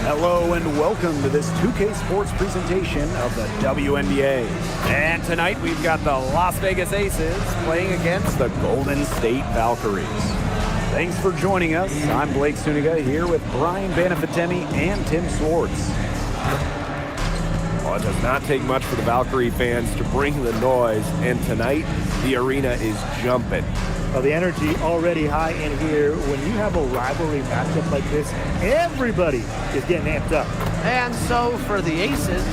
Hello and welcome to this 2K Sports presentation of the Wnba. And tonight we've got the Las Vegas Aces playing against the Golden State Valkyries. Thanks for joining us. I'm Blake Suniga here with Brian Banafitemi and Tim Swartz. Well, it does not take much for the Valkyrie fans to bring the noise, and tonight the arena is jumping. Well, the energy already high in here. When you have a rivalry matchup like this, everybody is getting amped up. And so for the Aces,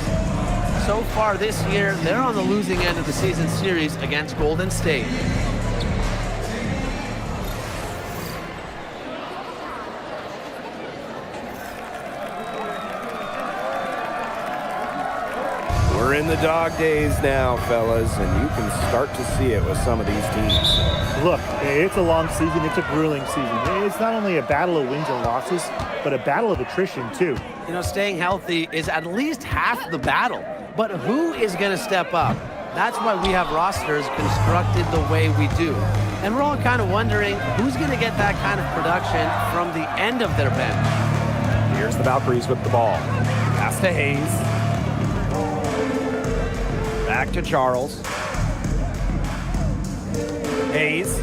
so far this year, they're on the losing end of the season series against Golden State. We're in the dog days now, fellas, and you can start to see it with some of these teams. Look, it's a long season. It's a grueling season. It's not only a battle of wins and losses, but a battle of attrition, too. You know, staying healthy is at least half the battle. But who is going to step up? That's why we have rosters constructed the way we do. And we're all kind of wondering who's going to get that kind of production from the end of their bench. Here's the Valkyries with the ball. Pass to Hayes. Back to Charles. Hayes.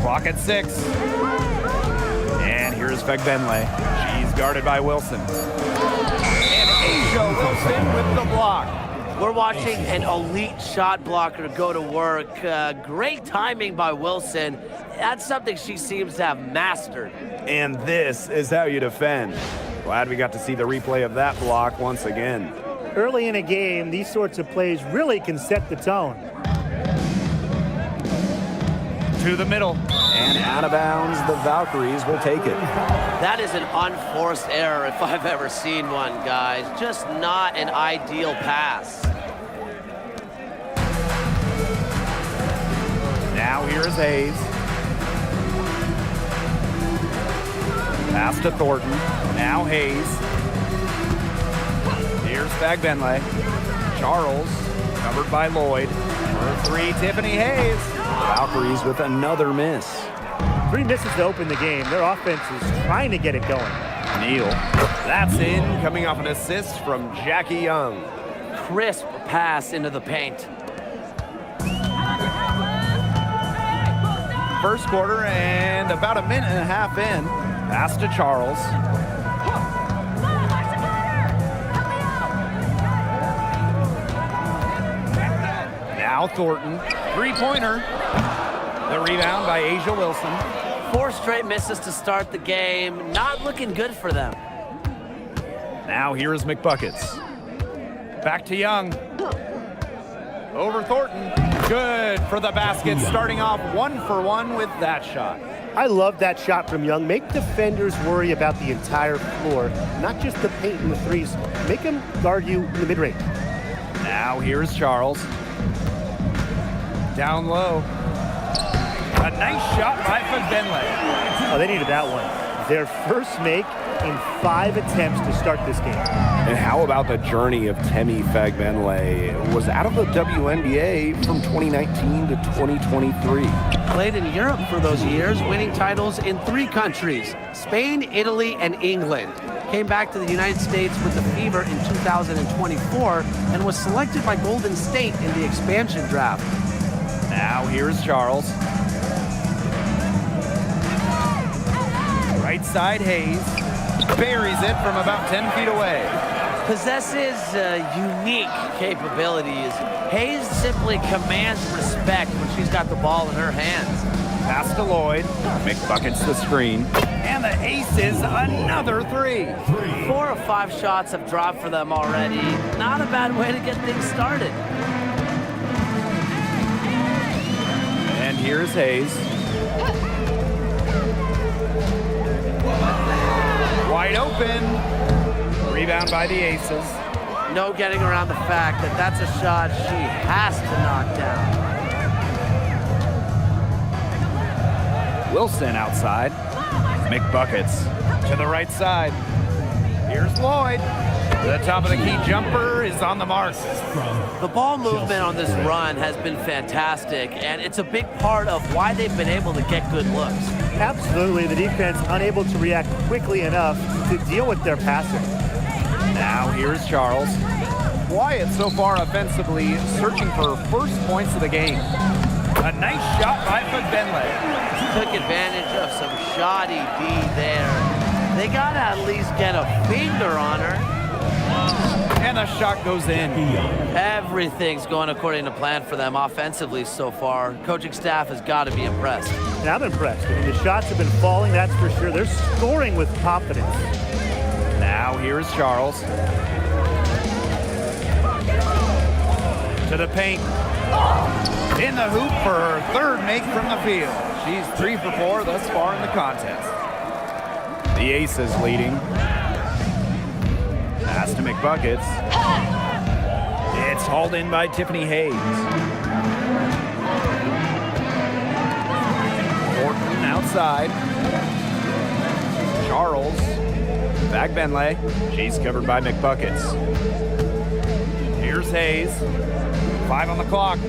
Clock at 6. And here's Fegbenle. She's guarded by Wilson. And Asia Wilson with the block. We're watching an elite shot blocker go to work. Great timing by Wilson. That's something she seems to have mastered. And this is how you defend. Glad we got to see the replay of that block once again. Early in a game, these sorts of plays really can set the tone. To the middle. And out of bounds, the Valkyries will take it. That is an unforced error if I've ever seen one, guys. Just not an ideal pass. Now here's Hayes. Pass to Thornton. Now Hayes. Here's Fagbenle. Charles, covered by Lloyd. For 3, Tiffany Hayes. Valkyries with another miss. 3 misses to open the game. Their offense is trying to get it going. Neal. That's in, coming off an assist from Jackie Young. Crisp pass into the paint. First quarter and about a minute and a half in. Pass to Charles. Now Thornton. 3-pointer. The rebound by Asia Wilson. 4 straight misses to start the game. Not looking good for them. Now here is McBuckets. Back to Young. Over Thornton. Good for the basket. Starting off 1 for 1 with that shot. I love that shot from Young. Make defenders worry about the entire floor, not just the paint and the threes. Make them guard you in the mid-range. Now here's Charles. Down low. A nice shot by Fagbenle. Oh, they needed that one. Their first make in 5 attempts to start this game. And how about the journey of Temi Fagbenle? Was out of the WNBA from 2019 to 2023. Played in Europe for those years, winning titles in 3 countries, Spain, Italy, and England. Came back to the United States with the Fever in 2024 and was selected by Golden State in the expansion draft. Now here's Charles. Right side Hayes. Buries it from about 10 feet away. Possesses unique capabilities. Hayes simply commands respect when she's got the ball in her hands. Pass to Lloyd. McBuckets the screen. And the Aces another 3. 4 or 5 shots have dropped for them already. Not a bad way to get things started. And here's Hayes. Wide open. Rebound by the Aces. No getting around the fact that that's a shot she has to knock down. Wilson outside. McBuckets to the right side. Here's Lloyd. The top of the key jumper is on the mark. The ball movement on this run has been fantastic, and it's a big part of why they've been able to get good looks. Absolutely, the defense unable to react quickly enough to deal with their passing. Now here's Charles. Quiet so far offensively, searching for first points of the game. A nice shot by Benley. Took advantage of some shoddy D there. They gotta at least get a finger on her. And the shot goes in. Everything's going according to plan for them offensively so far. Coaching staff has got to be impressed. And I'm impressed. I mean, the shots have been falling, that's for sure. They're scoring with confidence. Now here's Charles. To the paint. In the hoop for her third make from the field. She's 3 for 4 thus far in the contest. The Aces leading. Pass to McBuckets. It's hauled in by Tiffany Hayes. Thornton outside. Charles. Back Benley. She's covered by McBuckets. Here's Hayes. 5 on the clock.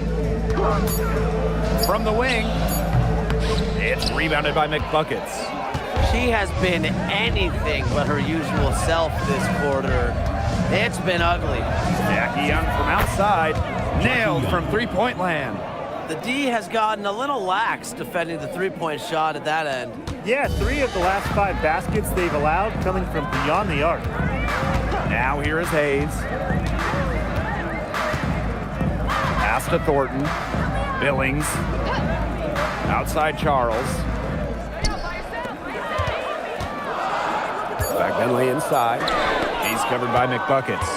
From the wing. It's rebounded by McBuckets. She has been anything but her usual self this quarter. It's been ugly. Jackie Young from outside. Nailed from three-point land. The D has gotten a little lax defending the three-point shot at that end. Yeah, 3 of the last 5 baskets they've allowed coming from beyond the arc. Now here is Hayes. Pass to Thornton. Billings. Outside Charles. Back Benley inside. He's covered by McBuckets.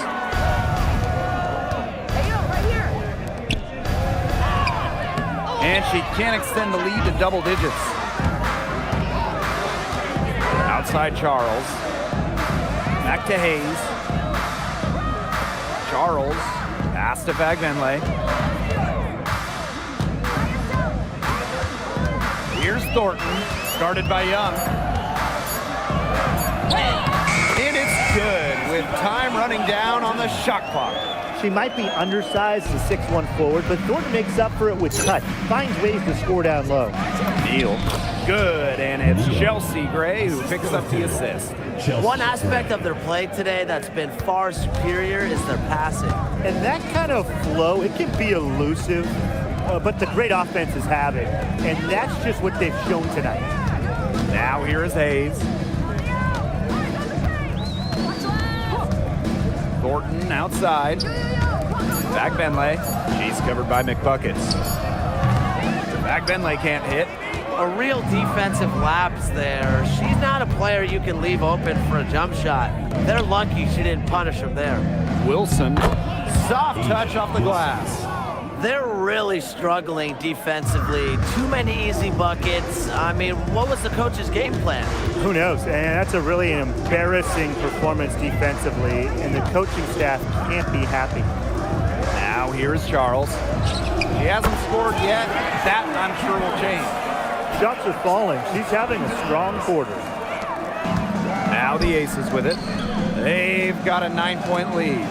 And she can't extend the lead to double digits. Outside Charles. Back to Hayes. Charles. Pass to Benley. Here's Thornton. Started by Young. And it's good with time running down on the shot clock. She might be undersized as a 6'1" forward, but Thornton makes up for it with touch. Finds ways to score down low. Neal. Good, and it's Chelsea Gray who picks up the assist. One aspect of their play today that's been far superior is their passing. And that kind of flow, it can be elusive, but the great offenses have it. And that's just what they've shown tonight. Now here is Hayes. Thornton outside. Back Benley. She's covered by McBuckets. Back Benley can't hit. A real defensive lapse there. She's not a player you can leave open for a jump shot. They're lucky she didn't punish him there. Wilson. Soft touch off the glass. They're really struggling defensively. Too many easy buckets. I mean, what was the coach's game plan? Who knows? And that's a really embarrassing performance defensively, and the coaching staff can't be happy. Now here's Charles. She hasn't scored yet. That, I'm sure, will change. Shots are falling. She's having a strong quarter. Now the Aces with it. They've got a 9-point lead.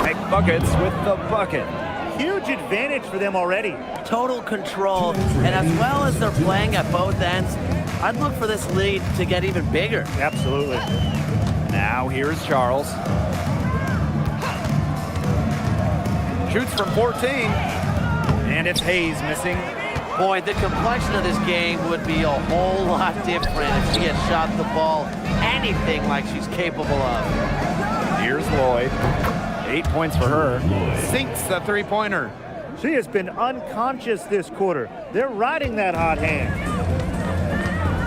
McBuckets with the bucket. Huge advantage for them already. Total control, and as well as they're playing at both ends, I'd look for this lead to get even bigger. Absolutely. Now here's Charles. Shoots from 14, and it's Hayes missing. Boy, the complexion of this game would be a whole lot different if she had shot the ball anything like she's capable of. Here's Lloyd. 8 points for her. Sinks the three-pointer. She has been unconscious this quarter. They're riding that hot hand.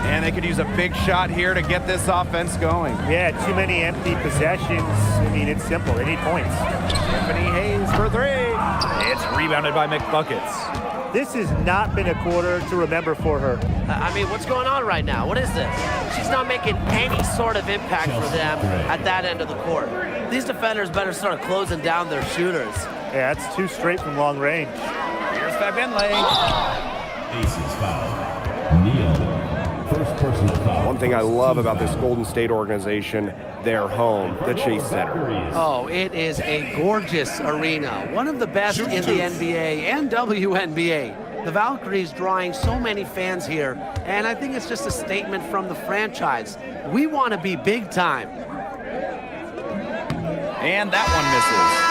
And they could use a big shot here to get this offense going. Yeah, too many empty possessions. I mean, it's simple. They need points. Tiffany Hayes for 3. It's rebounded by McBuckets. This has not been a quarter to remember for her. I mean, what's going on right now? What is this? She's not making any sort of impact for them at that end of the court. These defenders better start closing down their shooters. Yeah, that's 2 straight from long range. Here's Benley. Aces foul. Neal. First One thing I love about this Golden State organization, their home, the Chase Center. Oh, it is a gorgeous arena. One of the best in the NBA and WNBA. The Valkyries drawing so many fans here, and I think it's just a statement from the franchise. We want to be big time. And that one misses.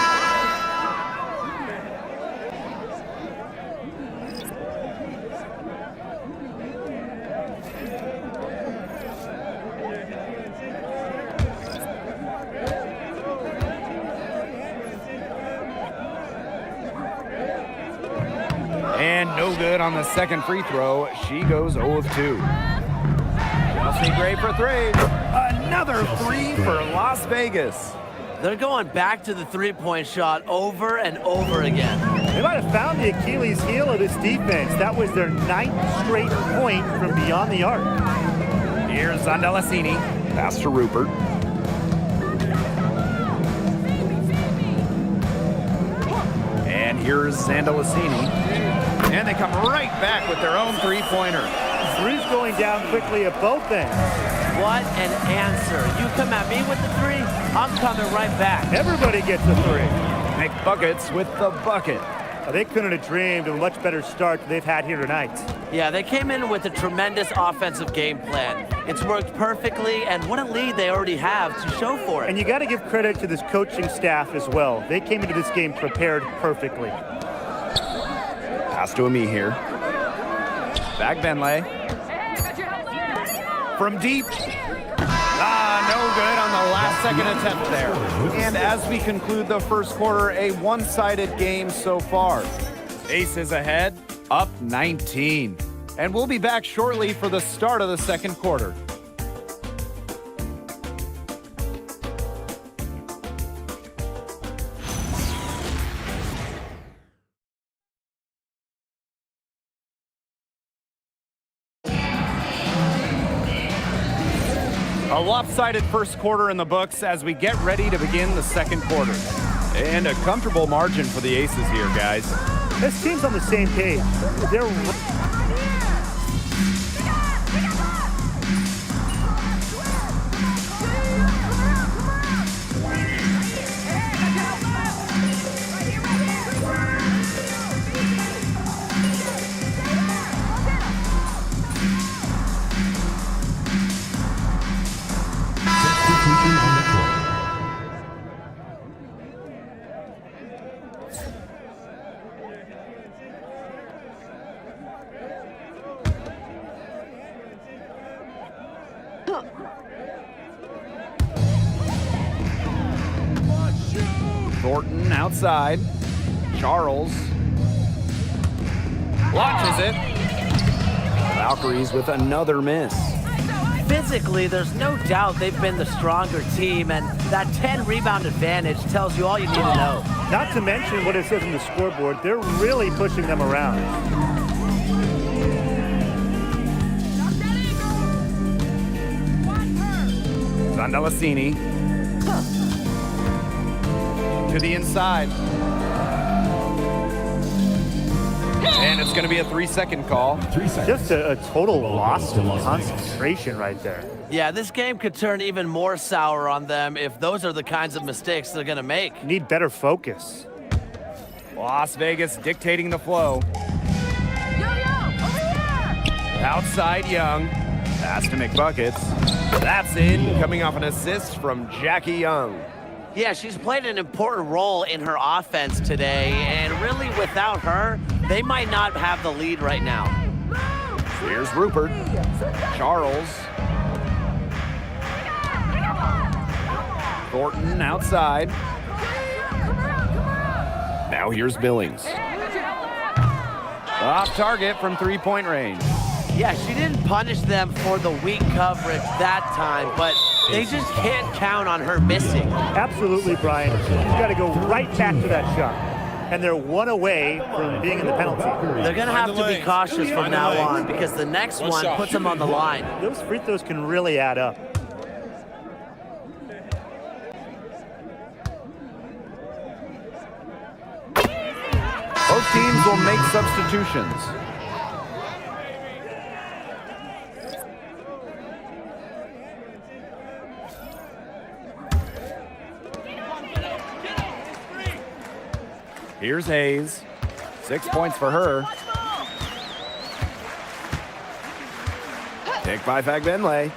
And no good on the second free throw. She goes 0 of 2. Chelsea Gray for 3. Another 3 for Las Vegas. They're going back to the three-point shot over and over again. They might have found the Achilles heel of this defense. That was their 9th straight point from beyond the arc. Here's Zondalasini. Pass to Rupert. And here's Zandalasini. And they come right back with their own three-pointer. Three's going down quickly at both ends. What an answer. You come at me with the 3, I'm coming right back. Everybody gets a 3. McBuckets with the bucket. They couldn't have dreamed of a much better start than they've had here tonight. Yeah, they came in with a tremendous offensive game plan. It's worked perfectly, and what a lead they already have to show for it. And you got to give credit to this coaching staff as well. They came into this game prepared perfectly. Pass to Wnba here. Back Benlay. From deep. No good on the last second attempt there. And as we conclude the first quarter, a one-sided game so far. Aces ahead, up 19. And we'll be back shortly for the start of the second quarter. A lopsided first quarter in the books as we get ready to begin the second quarter. And a comfortable margin for the Aces here, guys. This team's on the same page. They're Thornton outside. Charles launches it. Valkyries with another miss. Physically, there's no doubt they've been the stronger team, and that 10-rebound advantage tells you all you need to know. not to mention what it says on the scoreboard. They're really pushing them around. Zondalasini to the inside. And it's going to be a 3-second call. Just a total loss of concentration right there. Yeah, this game could turn even more sour on them if those are the kinds of mistakes they're going to make. Need better focus. Las Vegas dictating the flow. Outside Young. Pass to McBuckets. That's in, coming off an assist from Jackie Young. Yeah, she's played an important role in her offense today, and really without her, they might not have the lead right now. Here's Rupert. Charles. Thornton outside. Now here's Billings. Off target from three-point range. Yeah, she didn't punish them for the weak coverage that time, but they just can't count on her missing. Absolutely, Brian. She's got to go right back to that shot. And they're one away from being in the penalty. They're going to have to be cautious from now on because the next one puts them on the line. Those free throws can really add up. Both teams will make substitutions. Here's Hayes. 6 points for her. Pick by Fagbenle.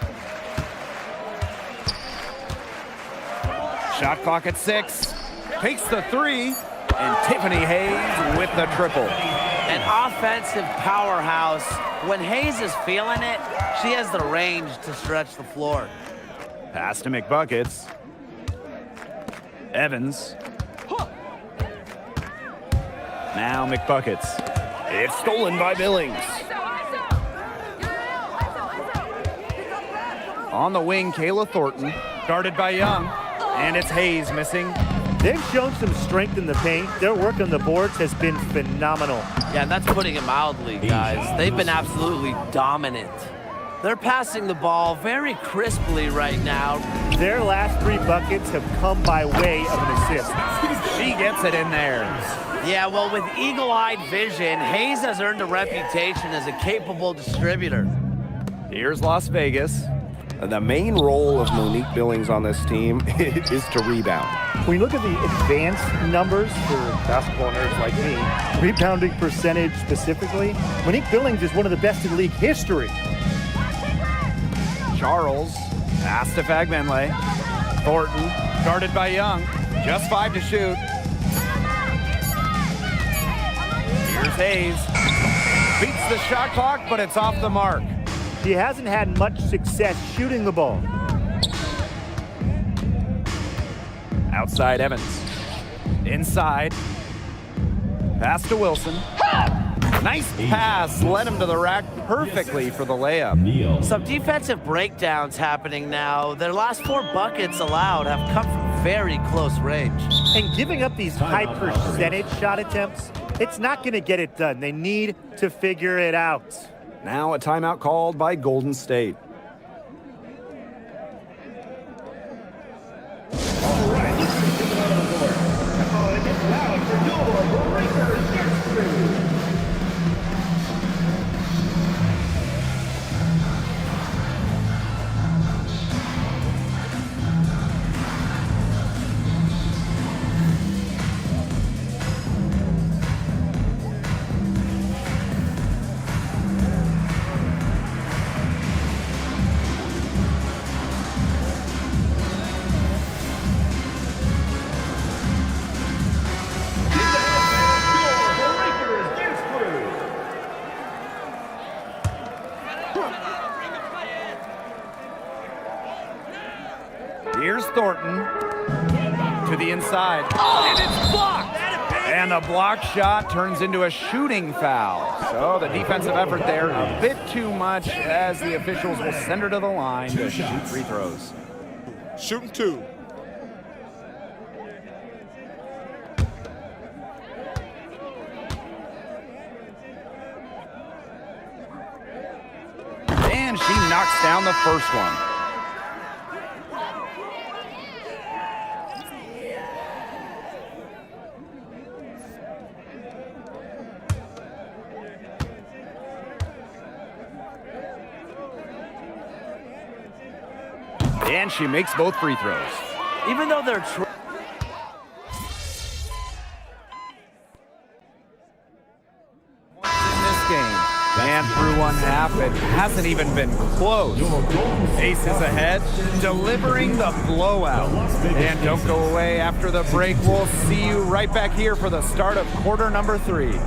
Shot clock at 6. Takes the 3. And Tiffany Hayes with the triple. An offensive powerhouse. When Hayes is feeling it, she has the range to stretch the floor. Pass to McBuckets. Evans. Now McBuckets. It's stolen by Billings. On the wing, Kayla Thornton. Guarded by Young. And it's Hayes missing. They've shown some strength in the paint. Their work on the boards has been phenomenal. Yeah, and that's putting it mildly, guys. They've been absolutely dominant. They're passing the ball very crisply right now. Their last 3 buckets have come by way of an assist. She gets it in there. Yeah, well, with eagle-eyed vision, Hayes has earned a reputation as a capable distributor. Here's Las Vegas. The main role of Monique Billings on this team is to rebound. When you look at the advanced numbers for basketball nerds like me, rebounding percentage specifically, Monique Billings is one of the best in league history. Charles. Pass to Fagbenle. Thornton. Guarded by Young. Just 5 to shoot. Here's Hayes. Beats the shot clock, but it's off the mark. She hasn't had much success shooting the ball. Outside Evans. Inside. Pass to Wilson. Nice pass. Led him to the rack perfectly for the layup. Some defensive breakdowns happening now. Their last 4 buckets allowed have come from very close range. And giving up these high percentage shot attempts, it's not going to get it done. They need to figure it out. Now a timeout called by Golden State. Here's Thornton to the inside. And it's blocked! And the block shot turns into a shooting foul. So the defensive effort there a bit too much as the officials will send her to the line to shoot free throws. Shooting 2. And she knocks down the first one. And she makes both free throws. Even though they're in this game. And through one half, it hasn't even been close. Aces ahead, delivering the blowout. And don't go away after the break. We'll see you right back here for the start of quarter number 3.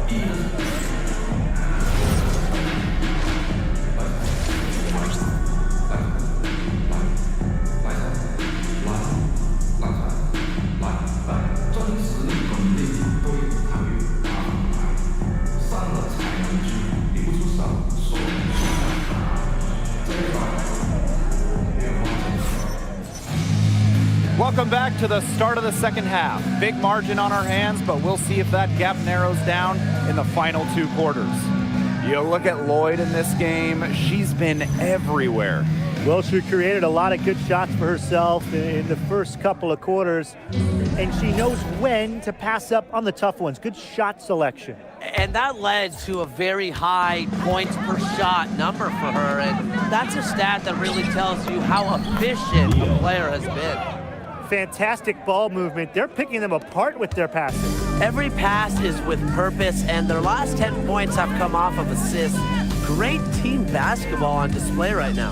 Welcome back to the start of the second half. Big margin on our hands, but we'll see if that gap narrows down in the final 2 quarters. You look at Lloyd in this game, she's been everywhere. Well, she created a lot of good shots for herself in the first couple of quarters, and she knows when to pass up on the tough ones. Good shot selection. And that led to a very high points per shot number for her, and that's a stat that really tells you how efficient the player has been. Fantastic ball movement. They're picking them apart with their passing. Every pass is with purpose, and their last 10 points have come off of assists. Great team basketball on display right now.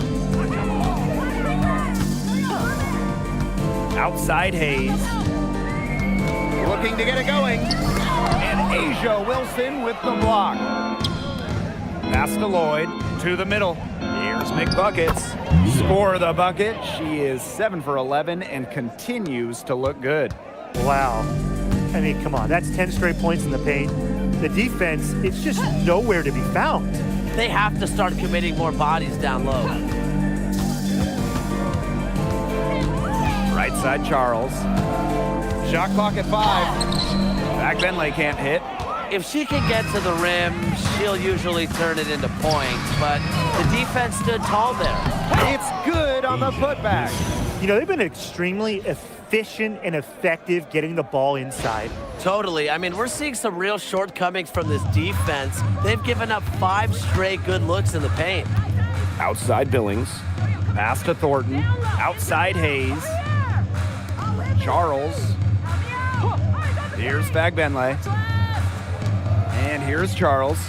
Outside Hayes. Looking to get it going. And Asia Wilson with the block. Pass to Lloyd, to the middle. Here's McBuckets. Score the bucket. She is 7 for 11 and continues to look good. Wow. I mean, come on. That's 10 straight points in the paint. The defense, it's just nowhere to be found. They have to start committing more bodies down low. Right side Charles. Shot clock at 5. Back Benley can't hit. If she can get to the rim, she'll usually turn it into points, but the defense stood tall there. It's good on the putback. You know, they've been extremely efficient and effective getting the ball inside. Totally. I mean, we're seeing some real shortcomings from this defense. They've given up 5 straight good looks in the paint. Outside Billings. Pass to Thornton. Outside Hayes. Charles. Here's Fagbenley. And here's Charles.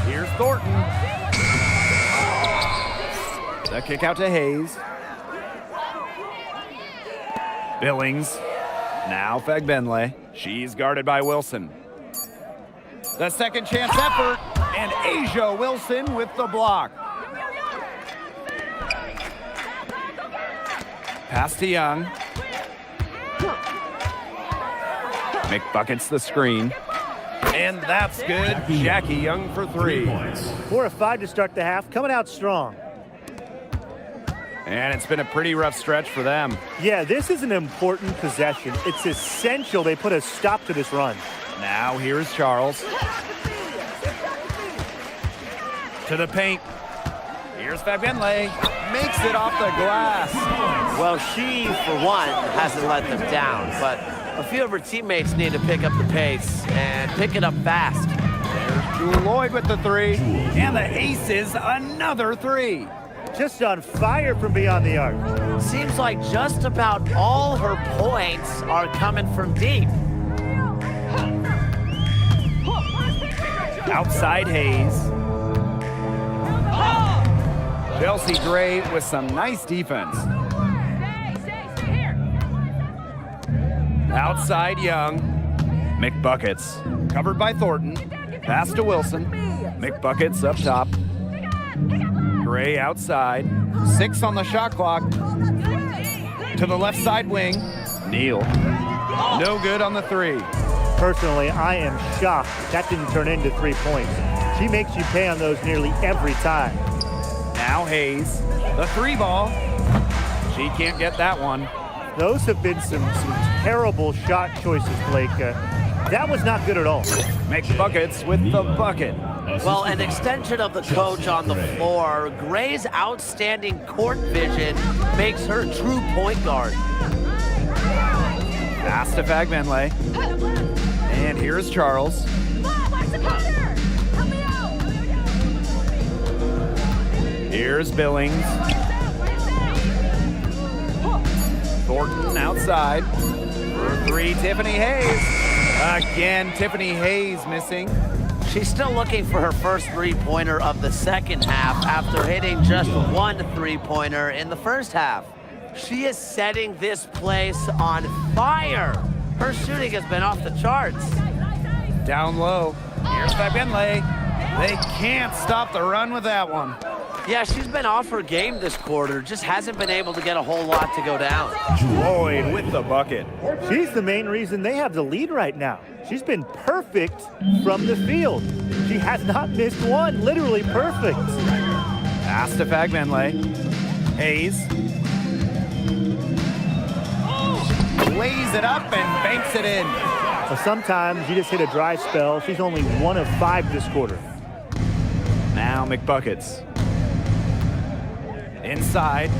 Here's Thornton. The kick out to Hayes. Billings. Now Fagbenley. She's guarded by Wilson. The second chance effort. And Asia Wilson with the block. Pass to Young. McBuckets the screen. And that's good. Jackie Young for 3. 4 of 5 to start the half, coming out strong. And it's been a pretty rough stretch for them. Yeah, this is an important possession. It's essential they put a stop to this run. Now here's Charles. To the paint. Here's Fagbenley. Makes it off the glass. Well, she, for one, hasn't let them down, but a few of her teammates need to pick up the pace and pick it up fast. There's Jewel Lloyd with the 3. And the Aces, another 3. Just on fire from beyond the arc. Seems like just about all her points are coming from deep. Outside Hayes. Chelsea Gray with some nice defense. Outside Young. McBuckets. Covered by Thornton. Pass to Wilson. McBuckets up top. Gray outside. 6 on the shot clock. To the left side wing. Neal. No good on the 3. Personally, I am shocked that didn't turn into 3 points. She makes you pay on those nearly every time. Now Hayes. The 3 ball. She can't get that one. Those have been some terrible shot choices, Blake. That was not good at all. McBuckets with the bucket. Well, an extension of the coach on the floor. Gray's outstanding court vision makes her true point guard. Pass to Fagbenley. And here's Charles. Here's Billings. Thornton outside. For 3, Tiffany Hayes. Again, Tiffany Hayes missing. She's still looking for her first 3-pointer of the second half after hitting just 1 3-pointer in the first half. She is setting this place on fire. Her shooting has been off the charts. Down low. Here's Fagbenley. They can't stop the run with that one. Yeah, she's been off her game this quarter, just hasn't been able to get a whole lot to go down. Lloyd with the bucket. She's the main reason they have the lead right now. She's been perfect from the field. She has not missed one, literally perfect. Pass to Fagbenley. Hayes. Lays it up and banks it in. Sometimes you just hit a dry spell. She's only 1 of 5 this quarter. Now McBuckets. Inside.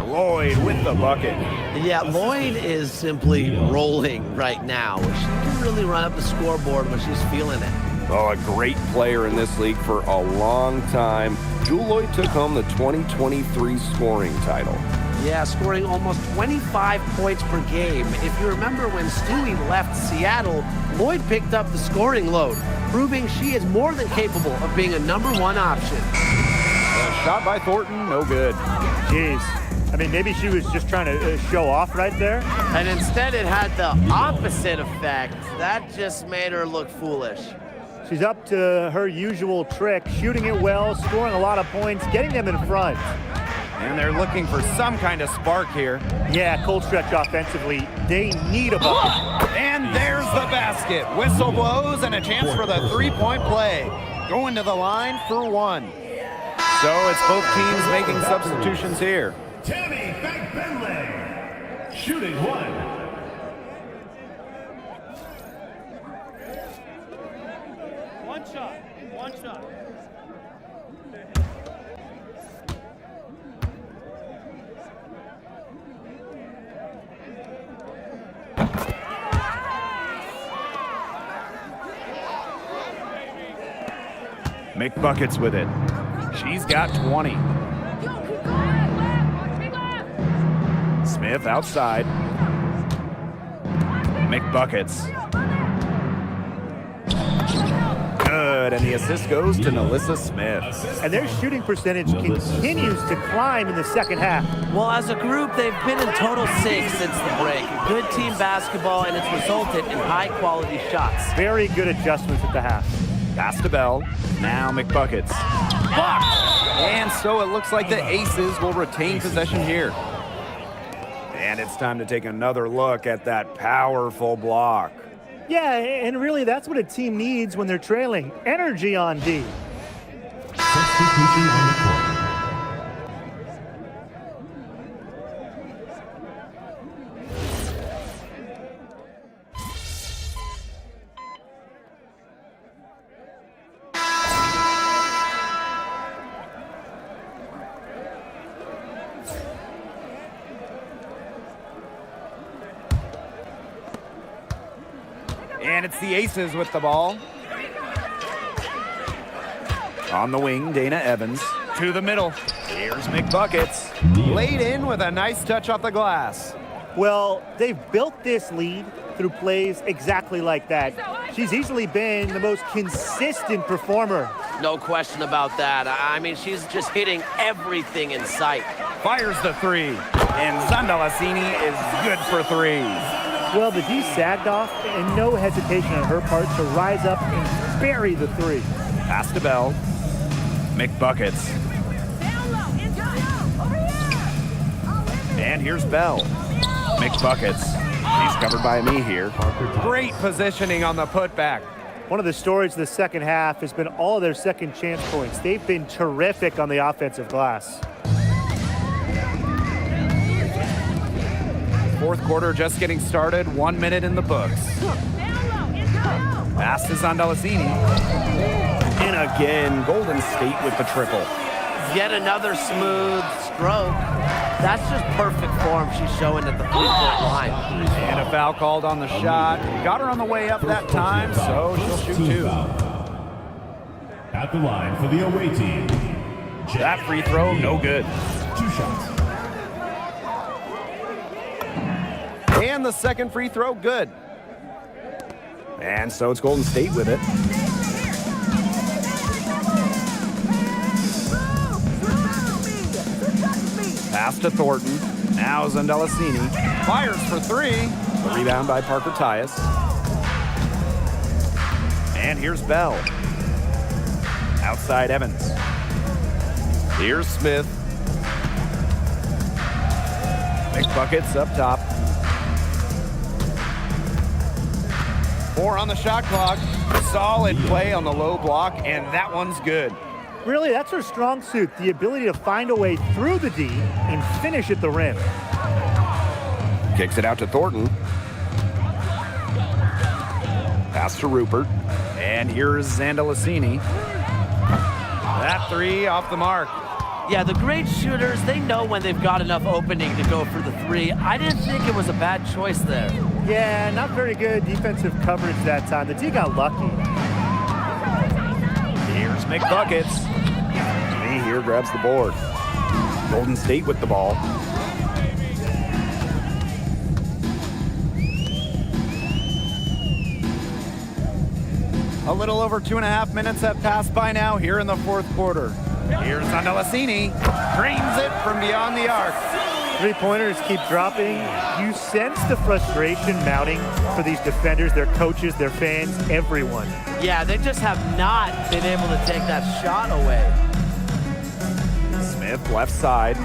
Lloyd with the bucket. Yeah, Lloyd is simply rolling right now. She can really run up the scoreboard when she's feeling it. Oh, a great player in this league for a long time. Jewel Lloyd took home the 2023 scoring title. Yeah, scoring almost 25 points per game. If you remember when Stewie left Seattle, Lloyd picked up the scoring load, proving she is more than capable of being a #1 option. Shot by Thornton, no good. Jeez. I mean, maybe she was just trying to show off right there. And instead it had the opposite effect. That just made her look foolish. She's up to her usual trick, shooting it well, scoring a lot of points, getting them in front. And they're looking for some kind of spark here. Yeah, cold stretch offensively. They need a bucket. And there's the basket. Whistle blows and a chance for the three-point play. Going to the line for one. So it's both teams making substitutions here. Tammy Bentley, shooting one. One shot. McBuckets with it. She's got 20. Smith outside. McBuckets. Good, and the assist goes to Nalissa Smith. And their shooting percentage continues to climb in the second half. Well, as a group, they've been in total sync since the break. Good team basketball, and it's resulted in high-quality shots. Very good adjustments at the half. Pass to Bell. Now McBuckets. Blocked! And so it looks like the Aces will retain possession here. And it's time to take another look at that powerful block. Yeah, and really that's what a team needs when they're trailing. Energy on D. Substitution on the court. And it's the Aces with the ball. On the wing, Dana Evans. To the middle. Here's McBuckets. Laid in with a nice touch off the glass. Well, they've built this lead through plays exactly like that. She's easily been the most consistent performer. No question about that. I mean, she's just hitting everything in sight. Fires the three. And Zandalasini is good for three. Well, the D sagged off, and no hesitation on her part to rise up and bury the three. Pass to Bell. McBuckets. And here's Bell. McBuckets. She's covered by me here. Great positioning on the putback. One of the stories of the second half has been all of their second chance points. They've been terrific on the offensive glass. Fourth quarter just getting started. 1 minute in the books. Pass to Zandalasini. And again, Golden State with the triple. Yet another smooth stroke. That's just perfect form she's showing at the three-point line. And a foul called on the shot. Got her on the way up that time, so she'll shoot two. At the line for the away team. That free throw, no good. 2 shots. And the second free throw, good. And so it's Golden State with it. Pass to Thornton. Now Zandalasini. Fires for three. A rebound by Parker Tyus. And here's Bell. Outside Evans. Here's Smith. McBuckets up top. 4 on the shot clock. Solid play on the low block, and that one's good. Really, that's her strong suit, the ability to find a way through the D and finish at the rim. Kicks it out to Thornton. Pass to Rupert. And here's Zandalasini. That three off the mark. Yeah, the great shooters, they know when they've got enough opening to go for the three. I didn't think it was a bad choice there. Yeah, not very good defensive coverage that time. The D got lucky. Here's McBuckets. Me here grabs the board. Golden State with the ball. A little over 2.5 minutes have passed by now here in the fourth quarter. Here's Andalassini, drains it from beyond the arc. Three-pointers keep dropping. You sense the frustration mounting for these defenders, their coaches, their fans, everyone. Yeah, they just have not been able to take that shot away. Smith left side.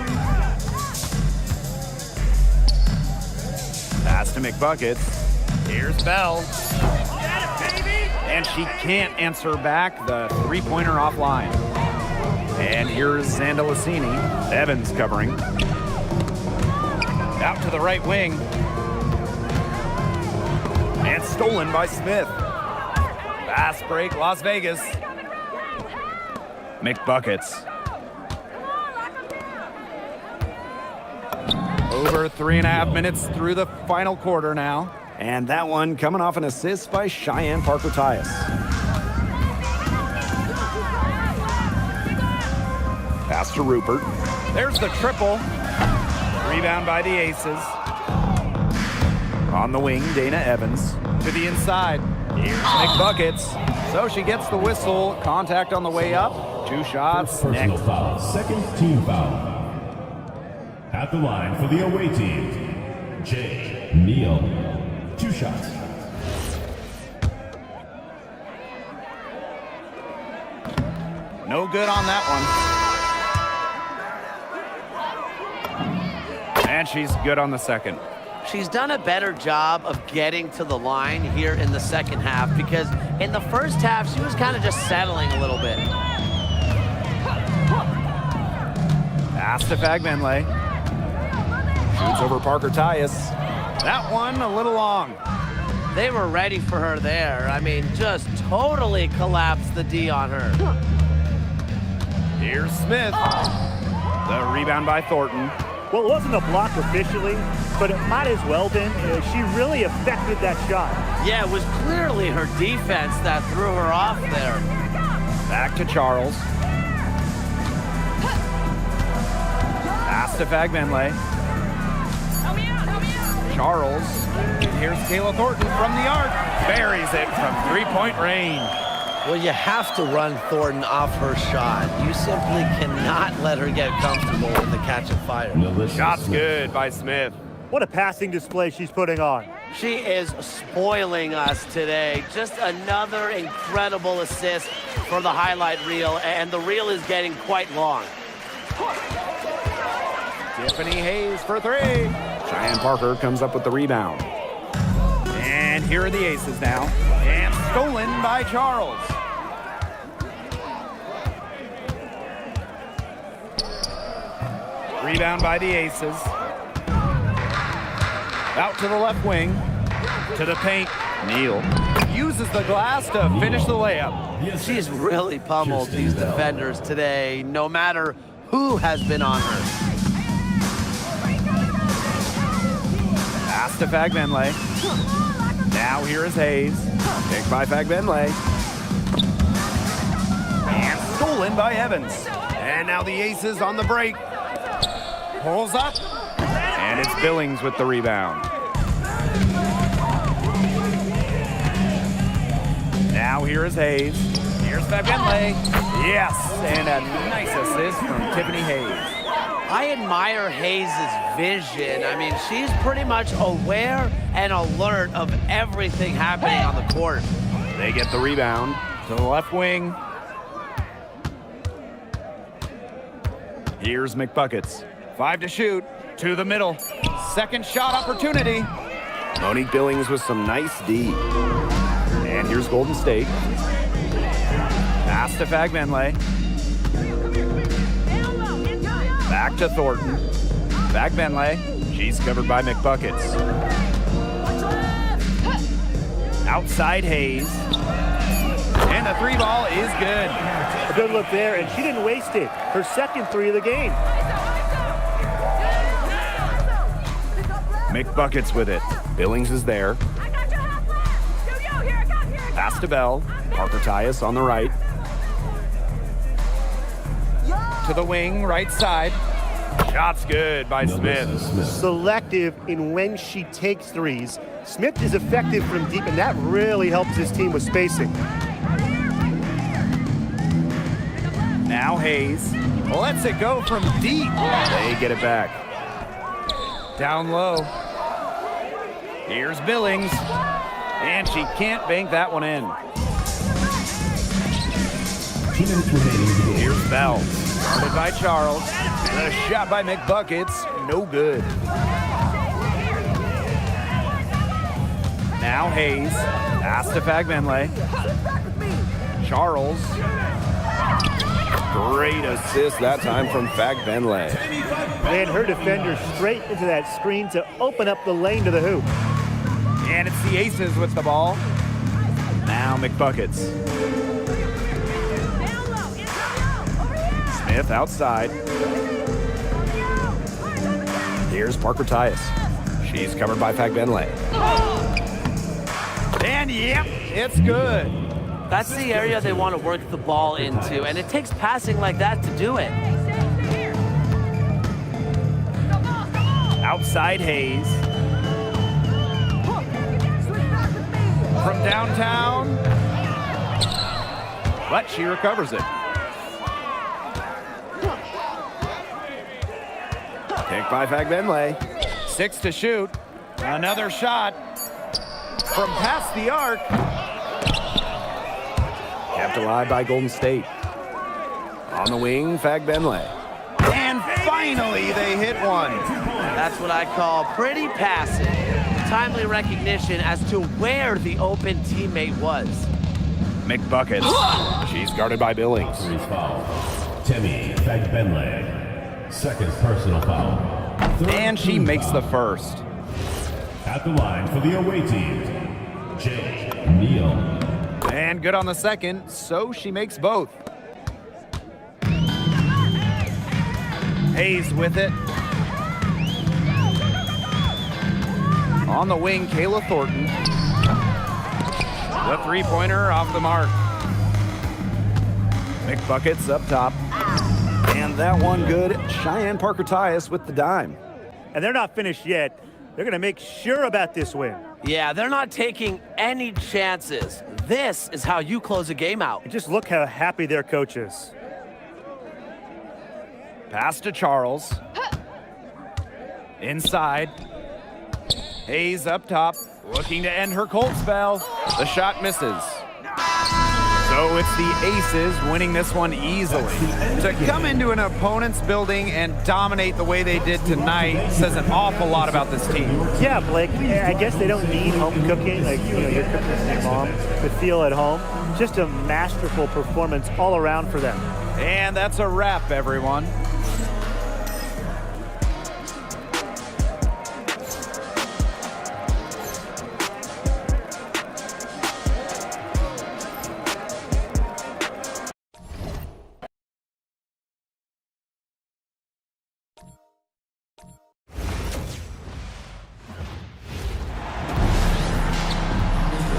Pass to McBuckets. Here's Bell. And she can't answer back the three-pointer offline. And here's Andalassini. Evans covering. Out to the right wing. And stolen by Smith. Fast break, Las Vegas. McBuckets. Over 3.5 minutes through the final quarter now. And that one coming off an assist by Cheyenne Parker-Tyus. Pass to Rupert. There's the triple. Rebound by the Aces. On the wing, Dana Evans. To the inside. Here's McBuckets. So she gets the whistle. Contact on the way up. 2 shots. Personal Next. foul. Second team foul. At the line for the away team, Jay Neal. 2 shots. No good on that one. And she's good on the second. She's done a better job of getting to the line here in the second half because in the first half, she was kind of just settling a little bit. Pass to Fagbenle. Shoots over Parker-Tyus. That one a little long. They were ready for her there. I mean, just totally collapsed the D on her. Here's Smith. The rebound by Thornton. Well, it wasn't a block officially, but it might as well been. She really affected that shot. Yeah, it was clearly her defense that threw her off there. Back to Charles. Pass to Fagbenle. Charles. And here's Kayla Thornton from the arc. Buries it from three-point range. Well, you have to run Thornton off her shot. You simply cannot let her get comfortable in the catch and fire. Shot's good by Smith. What a passing display she's putting on. She is spoiling us today. Just another incredible assist for the highlight reel, and the reel is getting quite long. Tiffany Hayes for 3. Cheyenne Parker comes up with the rebound. And here are the Aces now. And stolen by Charles. Rebound by the Aces. Out to the left wing. To the paint. Neal uses the glass to finish the layup. She's really pummeled these defenders today, no matter who has been on her. Pass to Fagbenle. Now here is Hayes. Picked by Fagbenle. And stolen by Evans. And now the Aces on the break. Pulls up. And it's Billings with the rebound. Now here is Hayes. Here's Fagbenle. Yes, and a nice assist from Tiffany Hayes. I admire Hayes' vision. I mean, she's pretty much aware and alert of everything happening on the court. They get the rebound to the left wing. Here's McBuckets. 5 to shoot. To the middle. Second shot opportunity. Monique Billings with some nice D. And here's Golden State. Pass to Fagbenle. Back to Thornton. Fagbenle. She's covered by McBuckets. Outside Hayes. And the 3 ball is good. A good look there, and she didn't waste it. Her second 3 of the game. McBuckets with it. Billings is there. Pass to Bell. Parker-Tyus on the right. To the wing, right side. Shot's good by Smith. Selective in when she takes threes. Smith is effective from deep, and that really helps his team with spacing. Now Hayes lets it go from deep. They get it back. Down low. Here's Billings. And she can't bank that one in. 2 minutes remaining. Here's Bell. Started by Charles. And a shot by McBuckets. No good. Now Hayes. Pass to Fagbenle. Charles. Great assist that time from Fagbenle. Ran her defender straight into that screen to open up the lane to the hoop. And it's the Aces with the ball. Now McBuckets. Smith outside. Here's Parker Tyus. She's covered by Fagbenle. And yep, it's good. That's the area they want to work the ball into, and it takes passing like that to do it. Outside Hayes. From downtown. But she recovers it. Picked by Fagbenle. 6 to shoot. Another shot. From past the arc. Kept alive by Golden State. On the wing, Fagbenle. And finally, they hit one. That's what I call pretty passing. Timely recognition as to where the open teammate was. McBuckets. She's guarded by Billings. Foul. Temi Fagbenle. Second personal foul. Third And she team makes foul. the first. At the line for the away team, Jay Neal. And good on the second, so she makes both. Hayes with it. On the wing, Kayla Thornton. The three-pointer off the mark. McBuckets up top. And that one good. Cheyenne Parker Tyus with the dime. And they're not finished yet. They're going to make sure about this win. Yeah, they're not taking any chances. This is how you close a game out. And just look how happy their coach is. Pass to Charles. Inside. Hayes up top, looking to end her cold spell. The shot misses. So it's the Aces winning this one easily. To come into an opponent's building and dominate the way they did tonight says an awful lot about this team. Yeah, Blake, I guess they don't need home cooking, like, you know, your cooking for your mom, to feel at home. Just a masterful performance all around for them. And that's a wrap, everyone.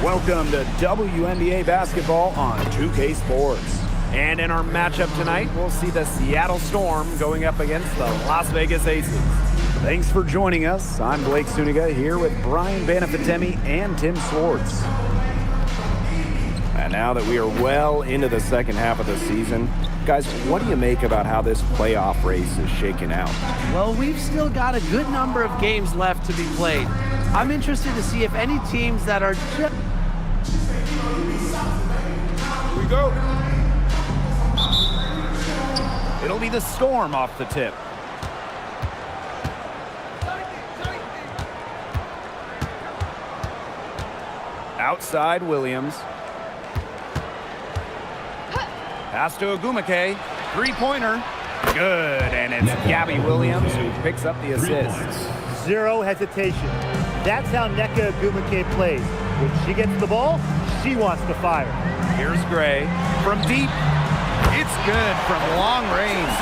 Welcome to WNBA basketball on 2K Sports. And in our matchup tonight, we'll see the Seattle Storm going up against the Las Vegas Aces. Thanks for joining us. I'm Blake Suniga here with Brian Banafitemi and Tim Swartz. And now that we are well into the second half of the season, guys, what do you make about how this playoff race is shaking out? Well, we've still got a good number of games left to be played. I'm interested to see if any teams that are just... Here we go. It'll be the Storm off the tip. Outside Williams. Pass to Agumake. Three-pointer. Good, and it's Gabby Williams who picks up the assist. Zero hesitation. That's how Nneka Agumake plays. When she gets the ball, she wants to fire. Here's Gray from deep. It's good from long range.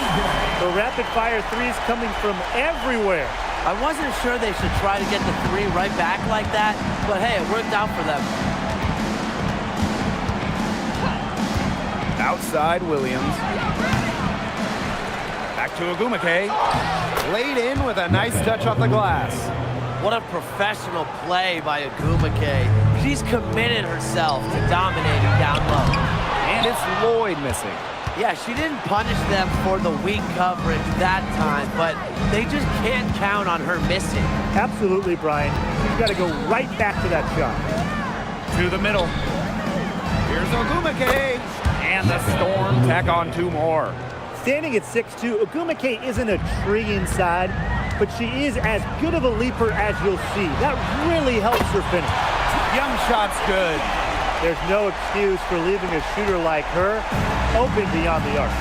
The rapid-fire threes coming from everywhere. I wasn't sure they should try to get the three right back like that, but hey, it worked out for them. Outside Williams. Back to Agumake. Laid in with a nice touch off the glass. What a professional play by Agumake. She's committed herself to dominating down low. And it's Lloyd missing. Yeah, she didn't punish them for the weak coverage that time, but they just can't count on her missing. Absolutely, Brian. She's got to go right back to that shot. To the middle. Here's Wnba, and the Storm tack on 2 more. Standing at 6'2", Wnba isn't a tree inside, but she is as good of a leaper as you'll see. That really helps her finish. Young shot's good. There's no excuse for leaving a shooter like her open beyond the arc.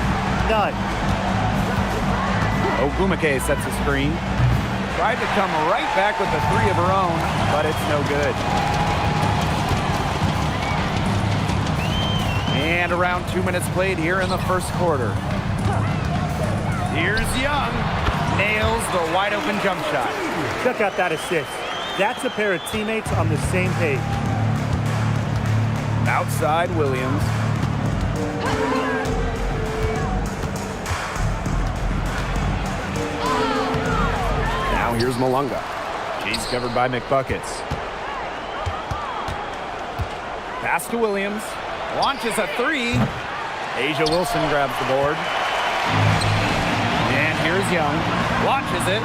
None. Wnba sets a screen. Tried to come right back with the 3 of her own, but it's no good. And around 2 minutes played here in the first quarter. Here's Young. Nails the wide open jump shot. Check out that assist. That's a pair of teammates on the same page. Outside Williams. Now here's Malunga. She's covered by McBuckets. Pass to Williams. Launches a 3. Asia Wilson grabs the board. And here's Young. Launches it.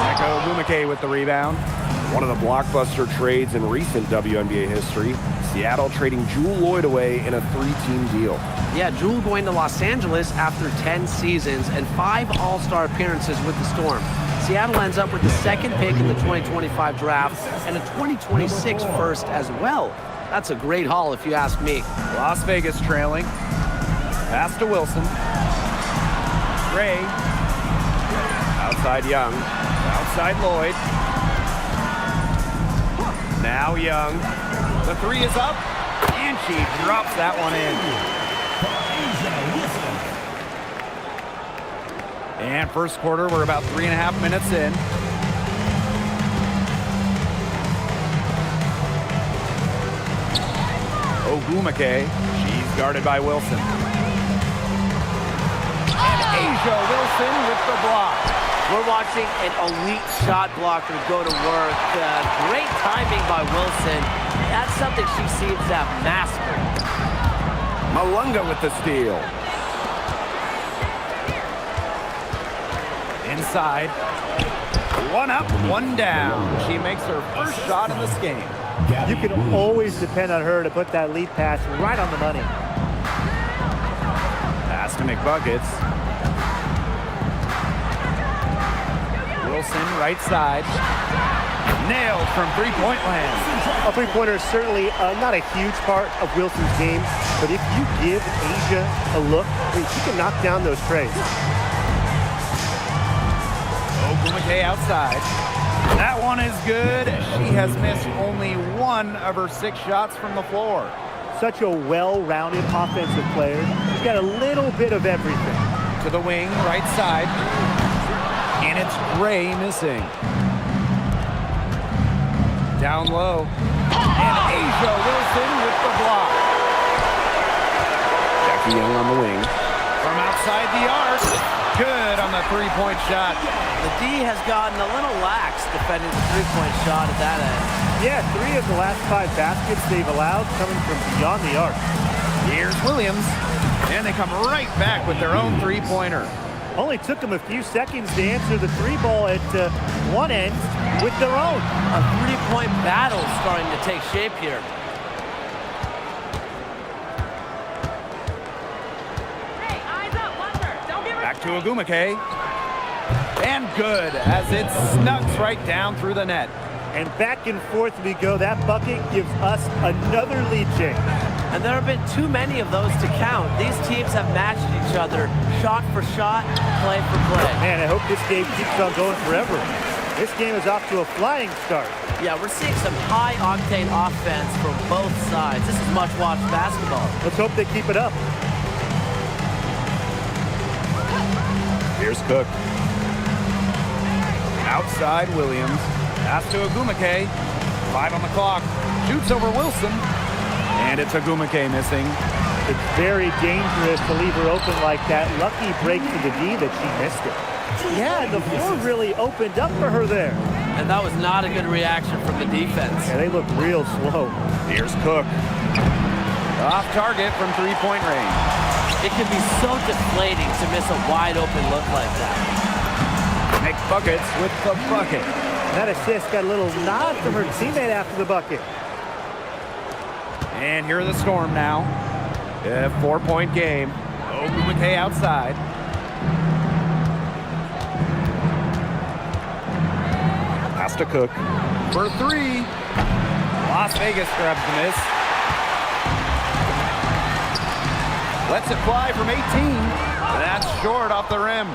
Echo Wnba with the rebound. One of the blockbuster trades in recent WNBA history. Seattle trading Jewel Lloyd away in a 3-team deal. Yeah, Jewel going to Los Angeles after 10 seasons and 5 All-Star appearances with the Storm. Seattle ends up with the 2nd pick in the 2025 draft and a 2026 first as well. That's a great haul if you ask me. Las Vegas trailing. Pass to Wilson. Gray. Outside Young. Outside Lloyd. Now Young. The 3 is up, and she drops that one in. And first quarter, we're about 3.5 minutes in. Wnba, she's guarded by Wilson. And Asia Wilson with the block. We're watching an elite shot blocker go to work. Great timing by Wilson. That's something she seems to have mastered. Malunga with the steal. Inside. 1 up, 1 down. She makes her first shot in this game. You can always depend on her to put that lead pass right on the money. Pass to McBuckets. Wilson, right side. Nailed from three-point land. A three-pointer is certainly not a huge part of Wilson's game, but if you give Asia a look, she can knock down those trays. Wnba outside. That one is good. She has missed only 1 of her 6 shots from the floor. Such a well-rounded offensive player. She's got a little bit of everything. To the wing, right side. And it's Gray missing. Down low. And Asia Wilson with the block. Jackie Young on the wing. From outside the arc. Good on the three-point shot. The D has gotten a little lax defending the three-point shot at that end. Yeah, 3 of the last 5 baskets they've allowed coming from beyond the arc. Here's Williams. And they come right back with their own three-pointer. Only took them a few seconds to answer the 3-ball at one end with their own. A three-point battle starting to take shape here. Back to Wnba. And good as it snugs right down through the net. And back and forth we go. That bucket gives us another lead change. And there have been too many of those to count. These teams have matched each other shot for shot, play for play. Man, I hope this game keeps on going forever. This game is off to a flying start. Yeah, we're seeing some high-octane offense from both sides. This is much-watched basketball. Let's hope they keep it up. Here's Cook. Outside Williams. Pass to Wnba. 5 on the clock. Shoots over Wilson. And it's Wnba missing. It's very dangerous to leave her open like that. Lucky break to the D that she missed it. Yeah, the floor really opened up for her there. And that was not a good reaction from the defense. Yeah, they look real slow. Here's Cook. Off target from three-point range. It can be so deflating to miss a wide open look like that. McBuckets with the bucket. That assist got a little nod from her teammate after the bucket. And here are the Storm now. A 4-point game. Wnba outside. Has to Cook for 3. Las Vegas grabs the miss. Lets it fly from 18. That's short off the rim.